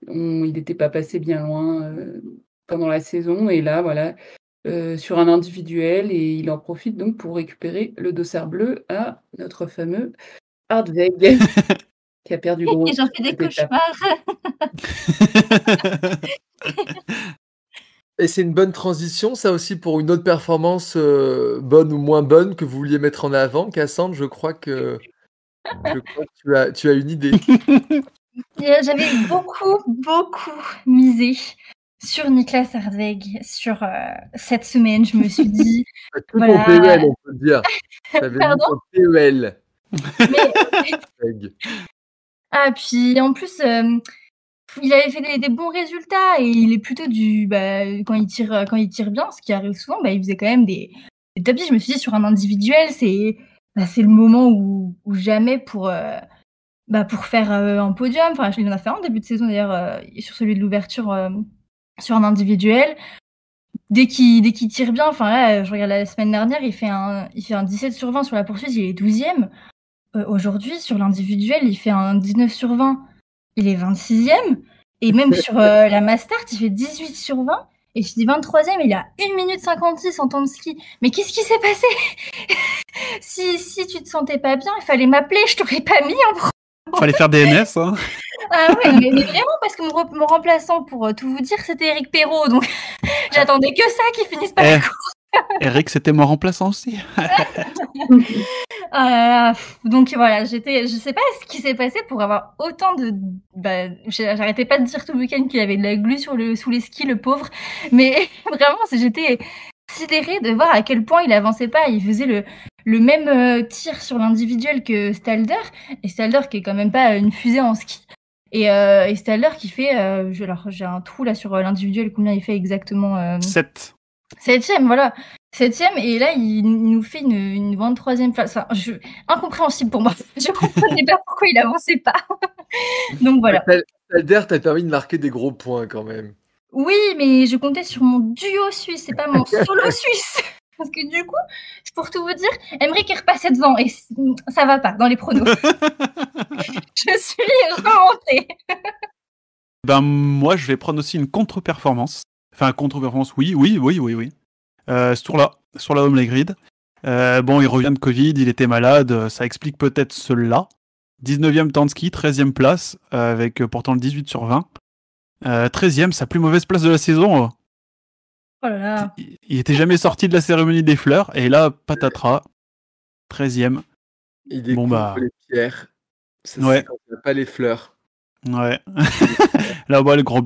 Il n'était pas passé bien loin pendant la saison. Et là, voilà, sur un individuel, et il en profite donc pour récupérer le dossard bleu à notre fameux Hardweg. Qui a perdu gros. Et j'en fais des cauchemars. Et c'est une bonne transition, ça aussi, pour une autre performance bonne ou moins bonne que vous vouliez mettre en avant. Cassandre, je crois que tu as une idée. J'avais beaucoup misé sur Niklas Hardweg sur cette semaine. Je me suis dit... Tout ton PEL, on peut le dire. Pardon ? PEL. Ah, puis en plus, il avait fait des bons résultats et il est plutôt quand il tire bien, ce qui arrive souvent, il faisait quand même des top 10. Je me suis dit, sur un individuel, c'est le moment où jamais pour faire un podium. Enfin, il en a fait un en début de saison d'ailleurs, sur celui de l'ouverture sur un individuel. Dès qu'il tire bien, enfin là, je regarde la semaine dernière, il fait un 17 sur 20 sur la poursuite, il est 12e. Aujourd'hui, sur l'individuel, il fait un 19 sur 20, il est 26e. Et même sur la Mastart, il fait 18 sur 20. Et je dis 23e, il a 1 minute 56 en temps de ski. Mais qu'est-ce qui s'est passé? Si tu te sentais pas bien, il fallait m'appeler, je t'aurais pas mis en problème. Fallait faire DNS, hein. Ah ouais, mais vraiment, parce que mon remplaçant, pour tout vous dire, c'était Eric Perrault. Donc j'attendais que ça qu'il finisse par la course. Eric, c'était mon remplaçant aussi. Donc voilà, je sais pas ce qui s'est passé pour avoir autant de... j'arrêtais pas de dire tout le week-end qu'il avait de la glu sous les skis, le pauvre. Mais vraiment, j'étais sidérée de voir à quel point il avançait pas. Il faisait le même tir sur l'individuel que Stalder. Et Stalder qui est quand même pas une fusée en ski. Et Stalder qui fait... alors j'ai un trou là sur l'individuel, combien il fait exactement 7. 7e, voilà. 7e, et là, il nous fait une 23e place. Enfin, incompréhensible pour moi. Je comprenais pas pourquoi il avançait pas. Donc voilà. Calder t'a permis de marquer des gros points quand même. Oui, mais je comptais sur mon duo suisse, c'est pas mon solo suisse. Parce que du coup, pour tout vous dire, Emmerich est repassé devant et ça va pas dans les pronos. Je suis remontée. Ben moi, je vais prendre aussi une contre-performance. Enfin, contre-performance, oui. Ce tour-là, sur la Home Grid. Bon, il revient de Covid, il était malade, ça explique peut-être cela. 19e temps de ski, 13e place, avec pourtant le 18 sur 20. 13e, sa plus mauvaise place de la saison. Oh là là. Il était jamais sorti de la cérémonie des fleurs, et là, patatras, 13e. Il découvre les pierres. Ça, ouais. C'est quand il n'y a pas les fleurs. Ouais. Là, le gros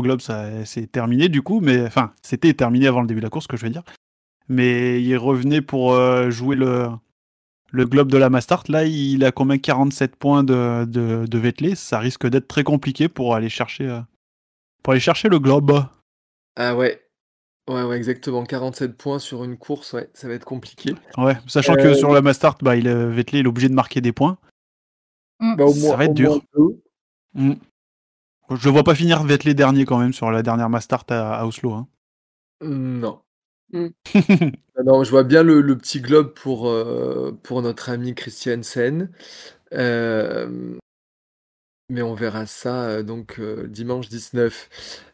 globe, ça c'est terminé du coup, mais enfin, c'était terminé avant le début de la course, que je veux dire. Mais il revenait pour jouer le globe de la Mastart. Là, il a combien 47 points de Vettel. Ça risque d'être très compliqué pour aller chercher le globe. Ah ouais. Ouais, exactement. 47 points sur une course, ouais, ça va être compliqué. Ouais, sachant que sur la Mastart, Vettel est obligé de marquer des points. Ça va être dur. Je vois pas finir Vettel dernier quand même sur la dernière Mastart à Oslo. Hein. Non. Non, je vois bien le petit globe pour notre ami Christiansen. Mais on verra ça donc dimanche 19.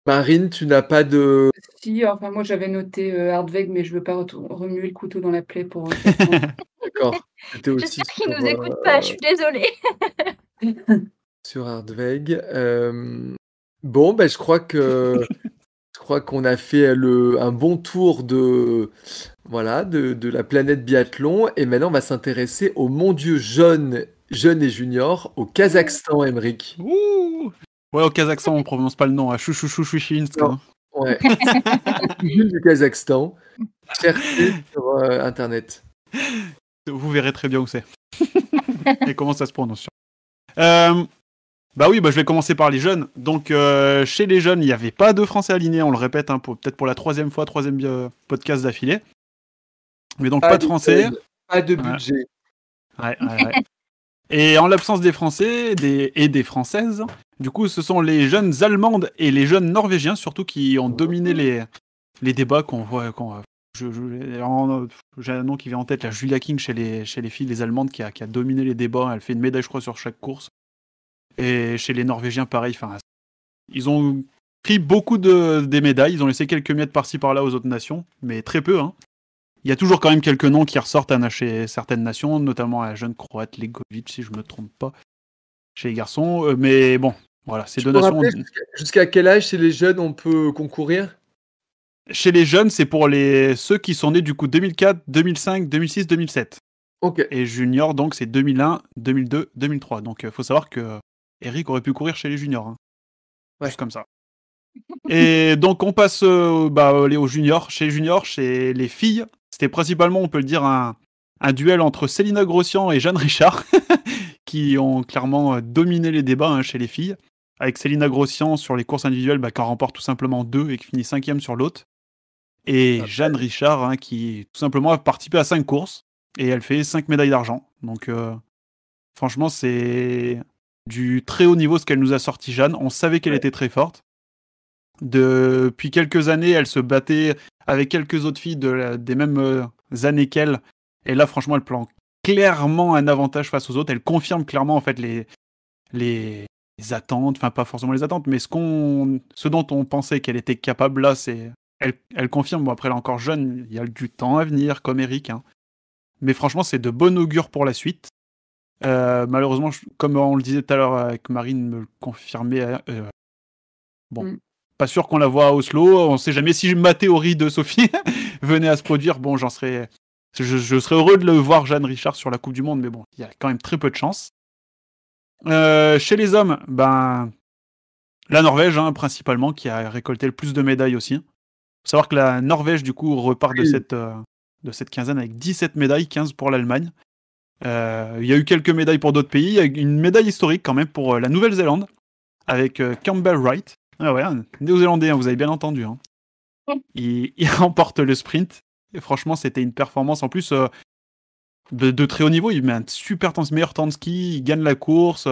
Marine, tu n'as pas de... Si, enfin moi j'avais noté Hardweg, mais je veux pas remuer le couteau dans la plaie pour... D'accord. J'espère qu'il nous écoute pas, je suis désolée. Sur Hardweg. Bon, je crois qu'on a fait un bon tour de la planète biathlon, et maintenant on va s'intéresser aux mondiaux jeunes et juniors au Kazakhstan, Emmerich. Ouh. Ouais, au Kazakhstan, on prononce pas le nom, à Chouchouchouchinsk. Ouais. Du Kazakhstan. Cherchez sur internet. Vous verrez très bien où c'est. Et comment ça se prononce. Je vais commencer par les jeunes. Donc, chez les jeunes, il n'y avait pas de Français alignés, on le répète, peut-être pour la troisième podcast d'affilée. Mais donc, pas de Français. Pas de budget. Ouais. Et en l'absence des Français et des Françaises, du coup, ce sont les jeunes Allemandes et les jeunes Norvégiens, surtout, qui ont dominé les débats qu'on voit. J'ai un nom qui vient en tête, la Julia King chez les filles, les Allemandes, qui a dominé les débats. Elle fait une médaille, je crois, sur chaque course. Et chez les Norvégiens, pareil. Ils ont pris beaucoup des médailles. Ils ont laissé quelques miettes par-ci par-là aux autres nations, mais très peu. Hein. Il y a toujours quand même quelques noms qui ressortent chez certaines nations, notamment la jeune croate Legovic, si je me trompe pas, chez les garçons. Mais bon, voilà, ces deux nations. Jusqu'à quel âge chez les jeunes on peut concourir ? Chez les jeunes, c'est pour ceux qui sont nés du coup 2004, 2005, 2006, 2007. Ok. Et junior, donc c'est 2001, 2002, 2003. Donc il faut savoir que Eric aurait pu courir chez les juniors. Hein. Ouais. Juste comme ça. Et donc on passe aux juniors. Chez les juniors, chez les filles, c'était principalement, on peut le dire, un duel entre Célina Grossian et Jeanne Richard, qui ont clairement dominé les débats chez les filles. Avec Célina Grossian sur les courses individuelles, qui en remporte tout simplement 2 et qui finit 5e sur l'autre. Et Jeanne Richard, qui tout simplement a participé à 5 courses, et elle fait 5 médailles d'argent. Donc franchement, c'est du très haut niveau ce qu'elle nous a sorti, Jeanne. On savait qu'elle était très forte. Depuis quelques années, elle se battait avec quelques autres filles des mêmes années qu'elle. Et là, franchement, elle prend clairement un avantage face aux autres. Elle confirme clairement en fait les attentes, enfin pas forcément les attentes, mais ce dont on pensait qu'elle était capable. Là, elle confirme. Bon, après, elle est encore jeune, il y a du temps à venir, comme Eric. Hein. Mais franchement, c'est de bon augure pour la suite. Malheureusement, comme on le disait tout à l'heure avec Marine, me le confirmait. Pas sûr qu'on la voit à Oslo. On sait jamais si ma théorie de Sophie venait à se produire. Bon, je serais heureux de le voir, Jeanne Richard, sur la Coupe du Monde, mais bon, il y a quand même très peu de chance. Chez les hommes, la Norvège, principalement, qui a récolté le plus de médailles aussi. Faut savoir que la Norvège, du coup, repart de cette quinzaine avec 17 médailles, 15 pour l'Allemagne. Il y a eu quelques médailles pour d'autres pays. Il y a une médaille historique quand même pour la Nouvelle-Zélande, avec Campbell Wright. Ah ouais, un néo-zélandais, vous avez bien entendu. Hein. il remporte le sprint. Et franchement, c'était une performance en plus de très haut niveau. Il met un super temps, meilleur temps de ski, il gagne la course.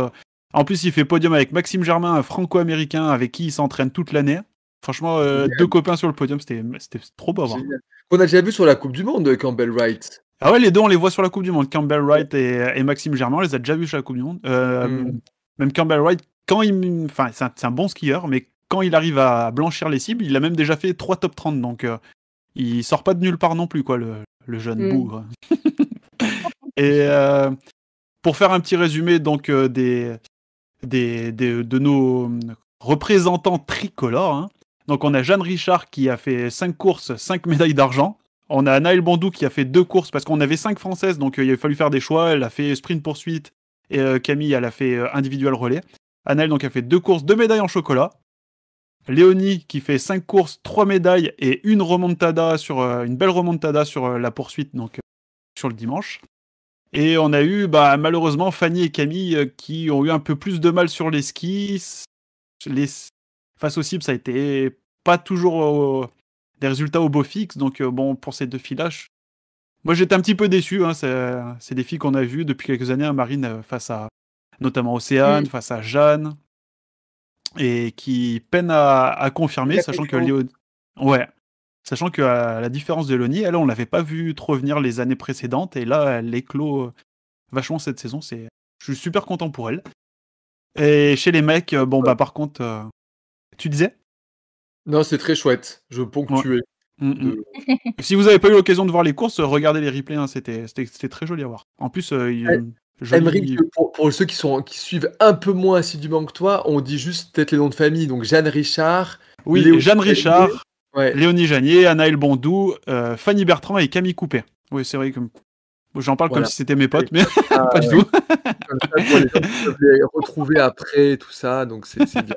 En plus, il fait podium avec Maxime Germain, un franco-américain avec qui il s'entraîne toute l'année. Franchement, deux copains sur le podium, c'était trop beau à voir. Génial. On a déjà vu sur la Coupe du Monde, Campbell Wright. Ah ouais, les deux, on les voit sur la Coupe du Monde. Campbell Wright et Maxime Germain, on les a déjà vus sur la Coupe du Monde. Même Campbell Wright, enfin, c'est un bon skieur, mais quand il arrive à blanchir les cibles, il a même déjà fait 3 top 30. Donc, il sort pas de nulle part non plus, quoi, le jeune bougre. Et pour faire un petit résumé donc de nos représentants tricolores, hein. Donc on a Jeanne Richard qui a fait 5 courses, 5 médailles d'argent. On a Anaëlle Bondou qui a fait 2 courses parce qu'on avait 5 françaises, donc il a fallu faire des choix. Elle a fait sprint poursuite et Camille elle a fait individuel relais. Anaëlle donc a fait 2 courses, 2 médailles en chocolat. Léonie qui fait 5 courses, 3 médailles et une remontada une belle remontada sur la poursuite, donc sur le dimanche. Et on a eu malheureusement Fanny et Camille qui ont eu un peu plus de mal sur les skis. Face aux cibles, ça a été pas toujours des résultats au beau fixe. Donc bon, pour ces 2 filles-là, moi j'étais un petit peu déçu. Hein. C'est des filles qu'on a vues depuis quelques années, Marine face à notamment Océane, face à Jeanne, et qui peinent à confirmer, sachant que Léonie... Ouais. Sachant qu'à la différence de Léonie, elle, on l'avait pas vu trop venir les années précédentes, et là, elle éclot vachement cette saison. Je suis super content pour elle. Et chez les mecs, par contre, tu disais ? Non, c'est très chouette. Je ponctuais. Si vous n'avez pas eu l'occasion de voir les courses, regardez les replays. Hein, c'était très joli à voir. En plus, Aymeric, pour ceux qui suivent un peu moins assidûment que toi, on dit juste peut-être les noms de famille. Donc Jeanne Richard. Oui, Jeanne Richard. Ouais. Léonie Janier, Anaëlle Bondou, Fanny Bertrand et Camille Coupet. Oui, c'est vrai que j'en parle comme si c'était mes potes, mais pas du tout. Comme ça, les gens peuvent les retrouver après, tout ça, donc c'est bien.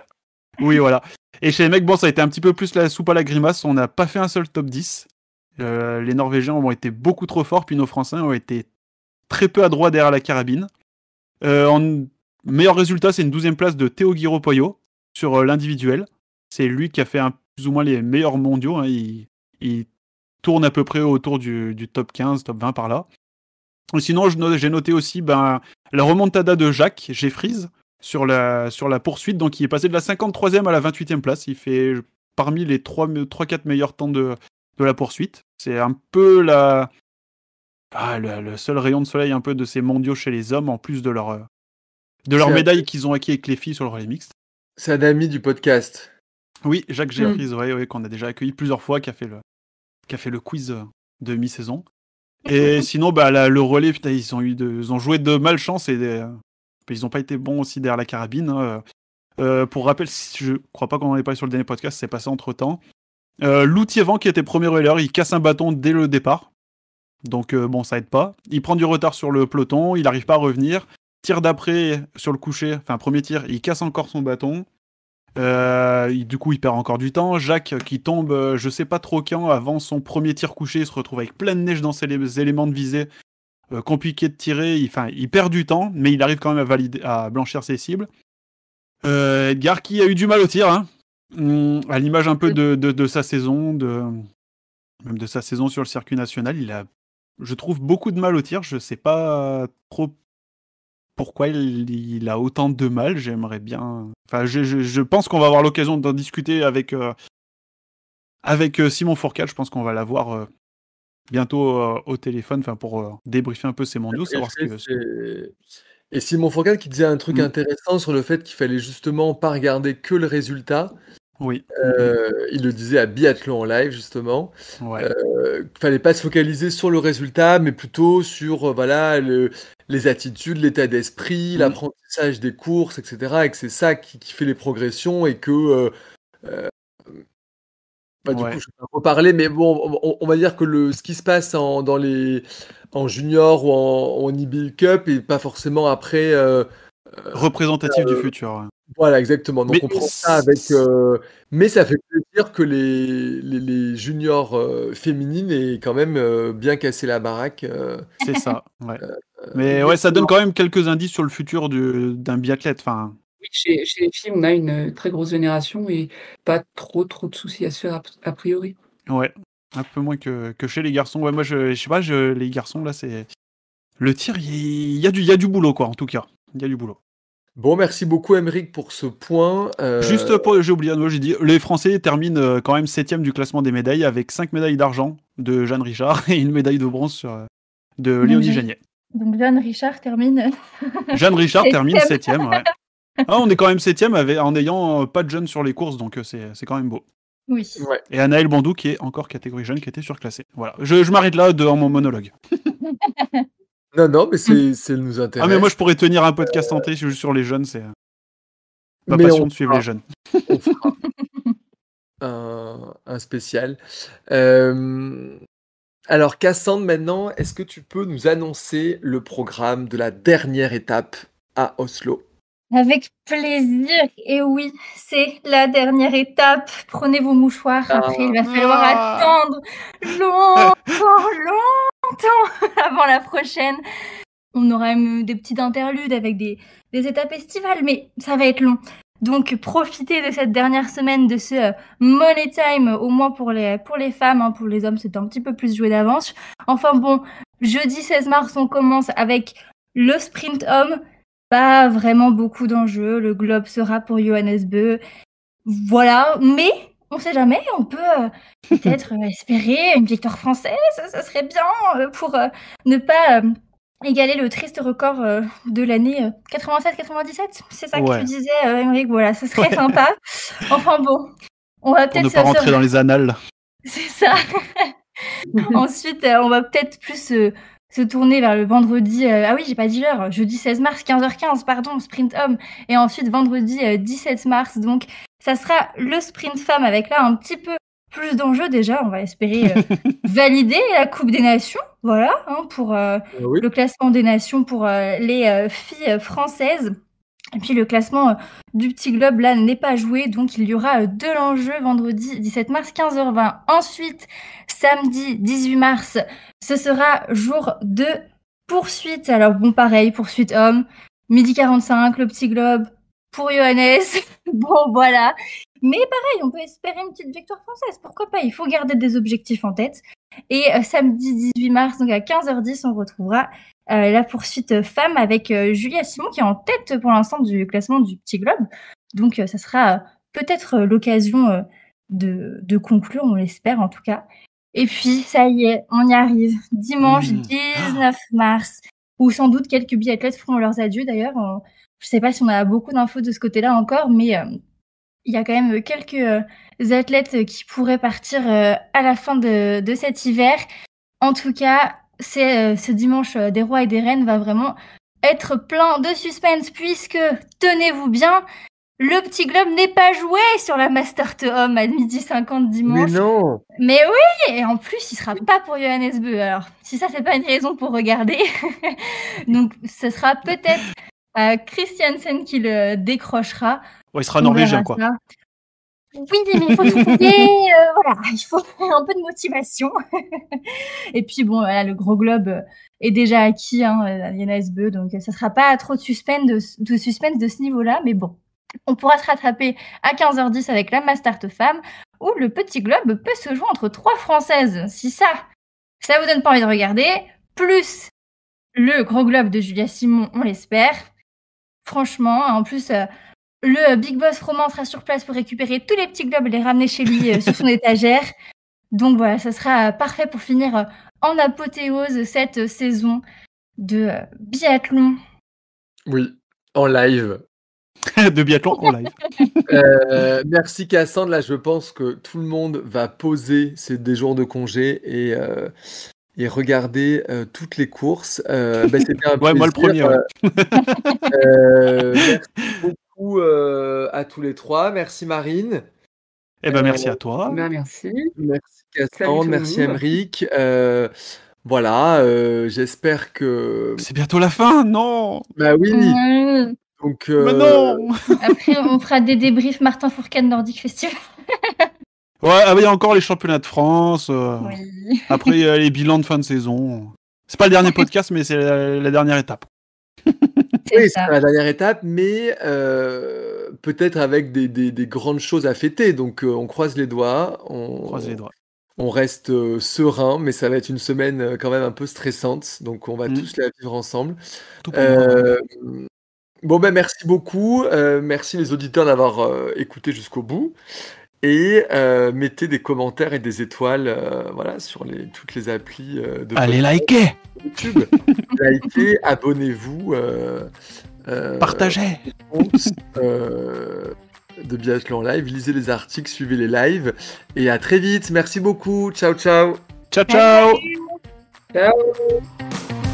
Oui, voilà. Et chez les mecs, ça a été un petit peu plus la soupe à la grimace. On n'a pas fait un seul top 10. Les Norvégiens ont été beaucoup trop forts, puis nos Français ont été très peu adroits derrière la carabine. Meilleur résultat, c'est une 12e place de Théo Guiraud-Poyot sur l'individuel. C'est lui qui a fait plus ou moins les meilleurs mondiaux. Hein. Il tourne à peu près autour du top 15, top 20 par là. Et sinon, j'ai noté aussi la remontada de Jacques Jeffries sur la poursuite. Donc, il est passé de la 53e à la 28e place. Il fait parmi les 3-4 meilleurs temps de la poursuite. C'est un peu le seul rayon de soleil un peu de ces mondiaux chez les hommes, en plus de leur médaille qu'ils ont acquis avec les filles sur le relais mixte. C'est un ami du podcast. Oui, Jacques Jeffries, qu'on a déjà accueilli plusieurs fois, qui a fait le quiz de mi-saison. Et sinon, le relais, putain, ils ont joué de malchance et ils n'ont pas été bons aussi derrière la carabine. Hein. Pour rappel, je crois pas qu'on en ait parlé sur le dernier podcast, c'est passé entre-temps. Lou Thiévan, qui était premier relais, il casse un bâton dès le départ. Donc, ça aide pas. Il prend du retard sur le peloton, il n'arrive pas à revenir. Tir d'après sur le coucher, enfin, premier tir, il casse encore son bâton. Du coup, il perd encore du temps. Jacques qui tombe, je sais pas trop quand, avant son premier tir couché, il se retrouve avec plein de neige dans ses éléments de visée. Compliqué de tirer, il perd du temps, mais il arrive quand même à blanchir ses cibles. Edgar qui a eu du mal au tir, hein, à l'image un peu de sa saison, même de sa saison sur le circuit national. Il a, je trouve, beaucoup de mal au tir. Je sais pas trop pourquoi il a autant de mal. J'aimerais bien... Enfin, je pense qu'on va avoir l'occasion d'en discuter avec Simon Fourcade. Je pense qu'on va l'avoir bientôt au téléphone, pour débriefer un peu ses mondiaux. Et Simon Fourcade qui disait un truc intéressant sur le fait qu'il fallait justement pas regarder que le résultat. Oui. Il le disait à Biathlon en live, justement. Ouais. Fallait pas se focaliser sur le résultat, mais plutôt sur les attitudes, l'état d'esprit, l'apprentissage des courses, etc. Et que c'est ça qui fait les progressions et que... du coup, je vais pas reparler, mais bon, on va dire que ce qui se passe en junior ou en IBU Cup et pas forcément après... représentatif du futur. Voilà, exactement. Donc on prend ça avec... mais ça fait plaisir que les juniors féminines aient quand même bien cassé la baraque. C'est ça, ouais. Mais ouais, ça donne quand même quelques indices sur le futur d'un biathlète. Oui, chez les filles, on a une très grosse génération et pas trop de soucis à se faire a priori. Ouais, un peu moins que chez les garçons. Ouais, moi, je sais pas, les garçons, là, c'est... Le tir, il y a du boulot, quoi, en tout cas. Il y a du boulot. Bon, merci beaucoup, Aymeric, pour ce point. Juste j'ai oublié, j'ai dit, les Français terminent quand même 7e du classement des médailles avec 5 médailles d'argent de Jeanne Richard et une médaille de bronze de Léonie Janier. Donc Jeanne Richard termine. Jeanne Richard termine 7e. 7e, ouais. Ah, on est quand même 7e en n'ayant pas de jeunes sur les courses, donc c'est quand même beau. Oui. Ouais. Et Anaël Bandou, qui est encore catégorie jeune, qui était surclassée. Voilà, je m'arrête là dans mon monologue. Non, mais c'est nous intéresse. Ah, mais moi, je pourrais tenir un podcast entier juste sur les jeunes, c'est ma Mais passion on de suivre les jeunes. On fera un spécial. Alors, Cassandre, maintenant, est-ce que tu peux nous annoncer le programme de la dernière étape à Oslo? Avec plaisir. Et oui, c'est la dernière étape. Prenez vos mouchoirs. Après, il va falloir attendre longtemps avant la prochaine. On aura même des petites interludes avec des étapes estivales, mais ça va être long. Donc, profitez de cette dernière semaine de ce Money Time, au moins pour les femmes. Hein. Pour les hommes, c'est un petit peu plus joué d'avance. Enfin bon, jeudi 16 mars, on commence avec le sprint homme. Pas vraiment beaucoup d'enjeux. Le globe sera pour Johannes Bö. Voilà, mais on sait jamais. On peut peut-être espérer une victoire française. Ça serait bien pour ne pas égaler le triste record de l'année 87-97. C'est ça que tu disais, Aymeric. Voilà, ce serait sympa. Enfin bon, on va peut-être... Pour ne pas rentrer dans les annales. C'est ça. Ensuite, on va peut-être plus se tourner vers le vendredi... Ah oui, j'ai pas dit l'heure. Jeudi 16 mars, 15h15, pardon, sprint homme. Et ensuite, vendredi 17 mars. Donc, ça sera le sprint femme avec là un petit peu plus d'enjeux déjà. On va espérer valider la Coupe des Nations. Voilà, hein, pour le classement des nations pour les filles françaises. Et puis le classement du petit globe là n'est pas joué, donc il y aura de l'enjeu vendredi 17 mars 15h20. Ensuite, samedi 18 mars, ce sera jour de poursuite. Alors bon, pareil, poursuite homme, midi 45, le petit globe pour Johannes. Bon, voilà. Mais pareil, on peut espérer une petite victoire française. Pourquoi pas? Il faut garder des objectifs en tête. Et samedi 18 mars, donc à 15h10, on retrouvera la poursuite femme avec Julia Simon qui est en tête pour l'instant du classement du petit globe. Donc ça sera peut-être l'occasion de conclure, on l'espère en tout cas. Et puis ça y est, on y arrive. Dimanche 19 mars, où sans doute quelques biathlètes feront leurs adieux d'ailleurs. Je sais pas si on a beaucoup d'infos de ce côté-là encore, mais il y a quand même quelques athlètes qui pourraient partir à la fin de cet hiver. En tout cas, c'est ce dimanche des rois et des reines va vraiment être plein de suspense puisque, tenez-vous bien, le petit globe n'est pas joué sur la Master Homme à 12h50 dimanche. Mais non. Mais oui, et en plus, il sera pas pour Johannes Bö. Alors, si ça, c'est pas une raison pour regarder. Donc, ce sera peut-être Christiansen qui le décrochera. Ouais, il sera norvégien, quoi. Oui, mais il faut trouver, voilà, il faut un peu de motivation. Et puis bon, voilà, le gros globe est déjà acquis, hein, Johannes Bö, donc ça sera pas trop de suspense de ce niveau-là, mais bon, on pourra se rattraper à 15h10 avec la Master Femme, où le petit globe peut se jouer entre 3 Françaises. Si ça vous donne pas envie de regarder, plus le gros globe de Julia Simon, on l'espère. Franchement, en plus... le Big Boss Roman sera sur place pour récupérer tous les petits globes et les ramener chez lui sur son étagère. Donc voilà, ça sera parfait pour finir en apothéose cette saison de biathlon. Oui, en live. De biathlon en live. Merci Cassandre. Là, je pense que tout le monde va poser des jours de congé et regarder toutes les courses. C'était un plaisir. Moi le premier. Ouais. Merci beaucoup à tous les trois. Merci Marine. Merci à toi. Merci. Merci Cassandre. Merci Aymeric. Voilà, j'espère que... C'est bientôt la fin, non? Bah oui. Donc, Mais non. Après, on fera des débriefs Martin Fourcade Nordic Festival. Ouais, il y a encore les championnats de France. Oui. Après, il y a les bilans de fin de saison. C'est pas le dernier podcast, mais c'est la dernière étape. C'est la dernière étape, mais peut-être avec des grandes choses à fêter. Donc, on croise les doigts. Croise les doigts. on reste serein, mais ça va être une semaine quand même un peu stressante. Donc, on va tous la vivre ensemble. Tout pour moi. Bon, ben, merci beaucoup. Merci les auditeurs d'avoir écouté jusqu'au bout. Et mettez des commentaires et des étoiles voilà, sur toutes les applis de Allez podcast liker, YouTube. Likez, abonnez-vous. partagez. Compte, de Biathlon Live. Lisez les articles, suivez les lives. Et à très vite. Merci beaucoup. Ciao, ciao. Ciao, ciao. Ciao.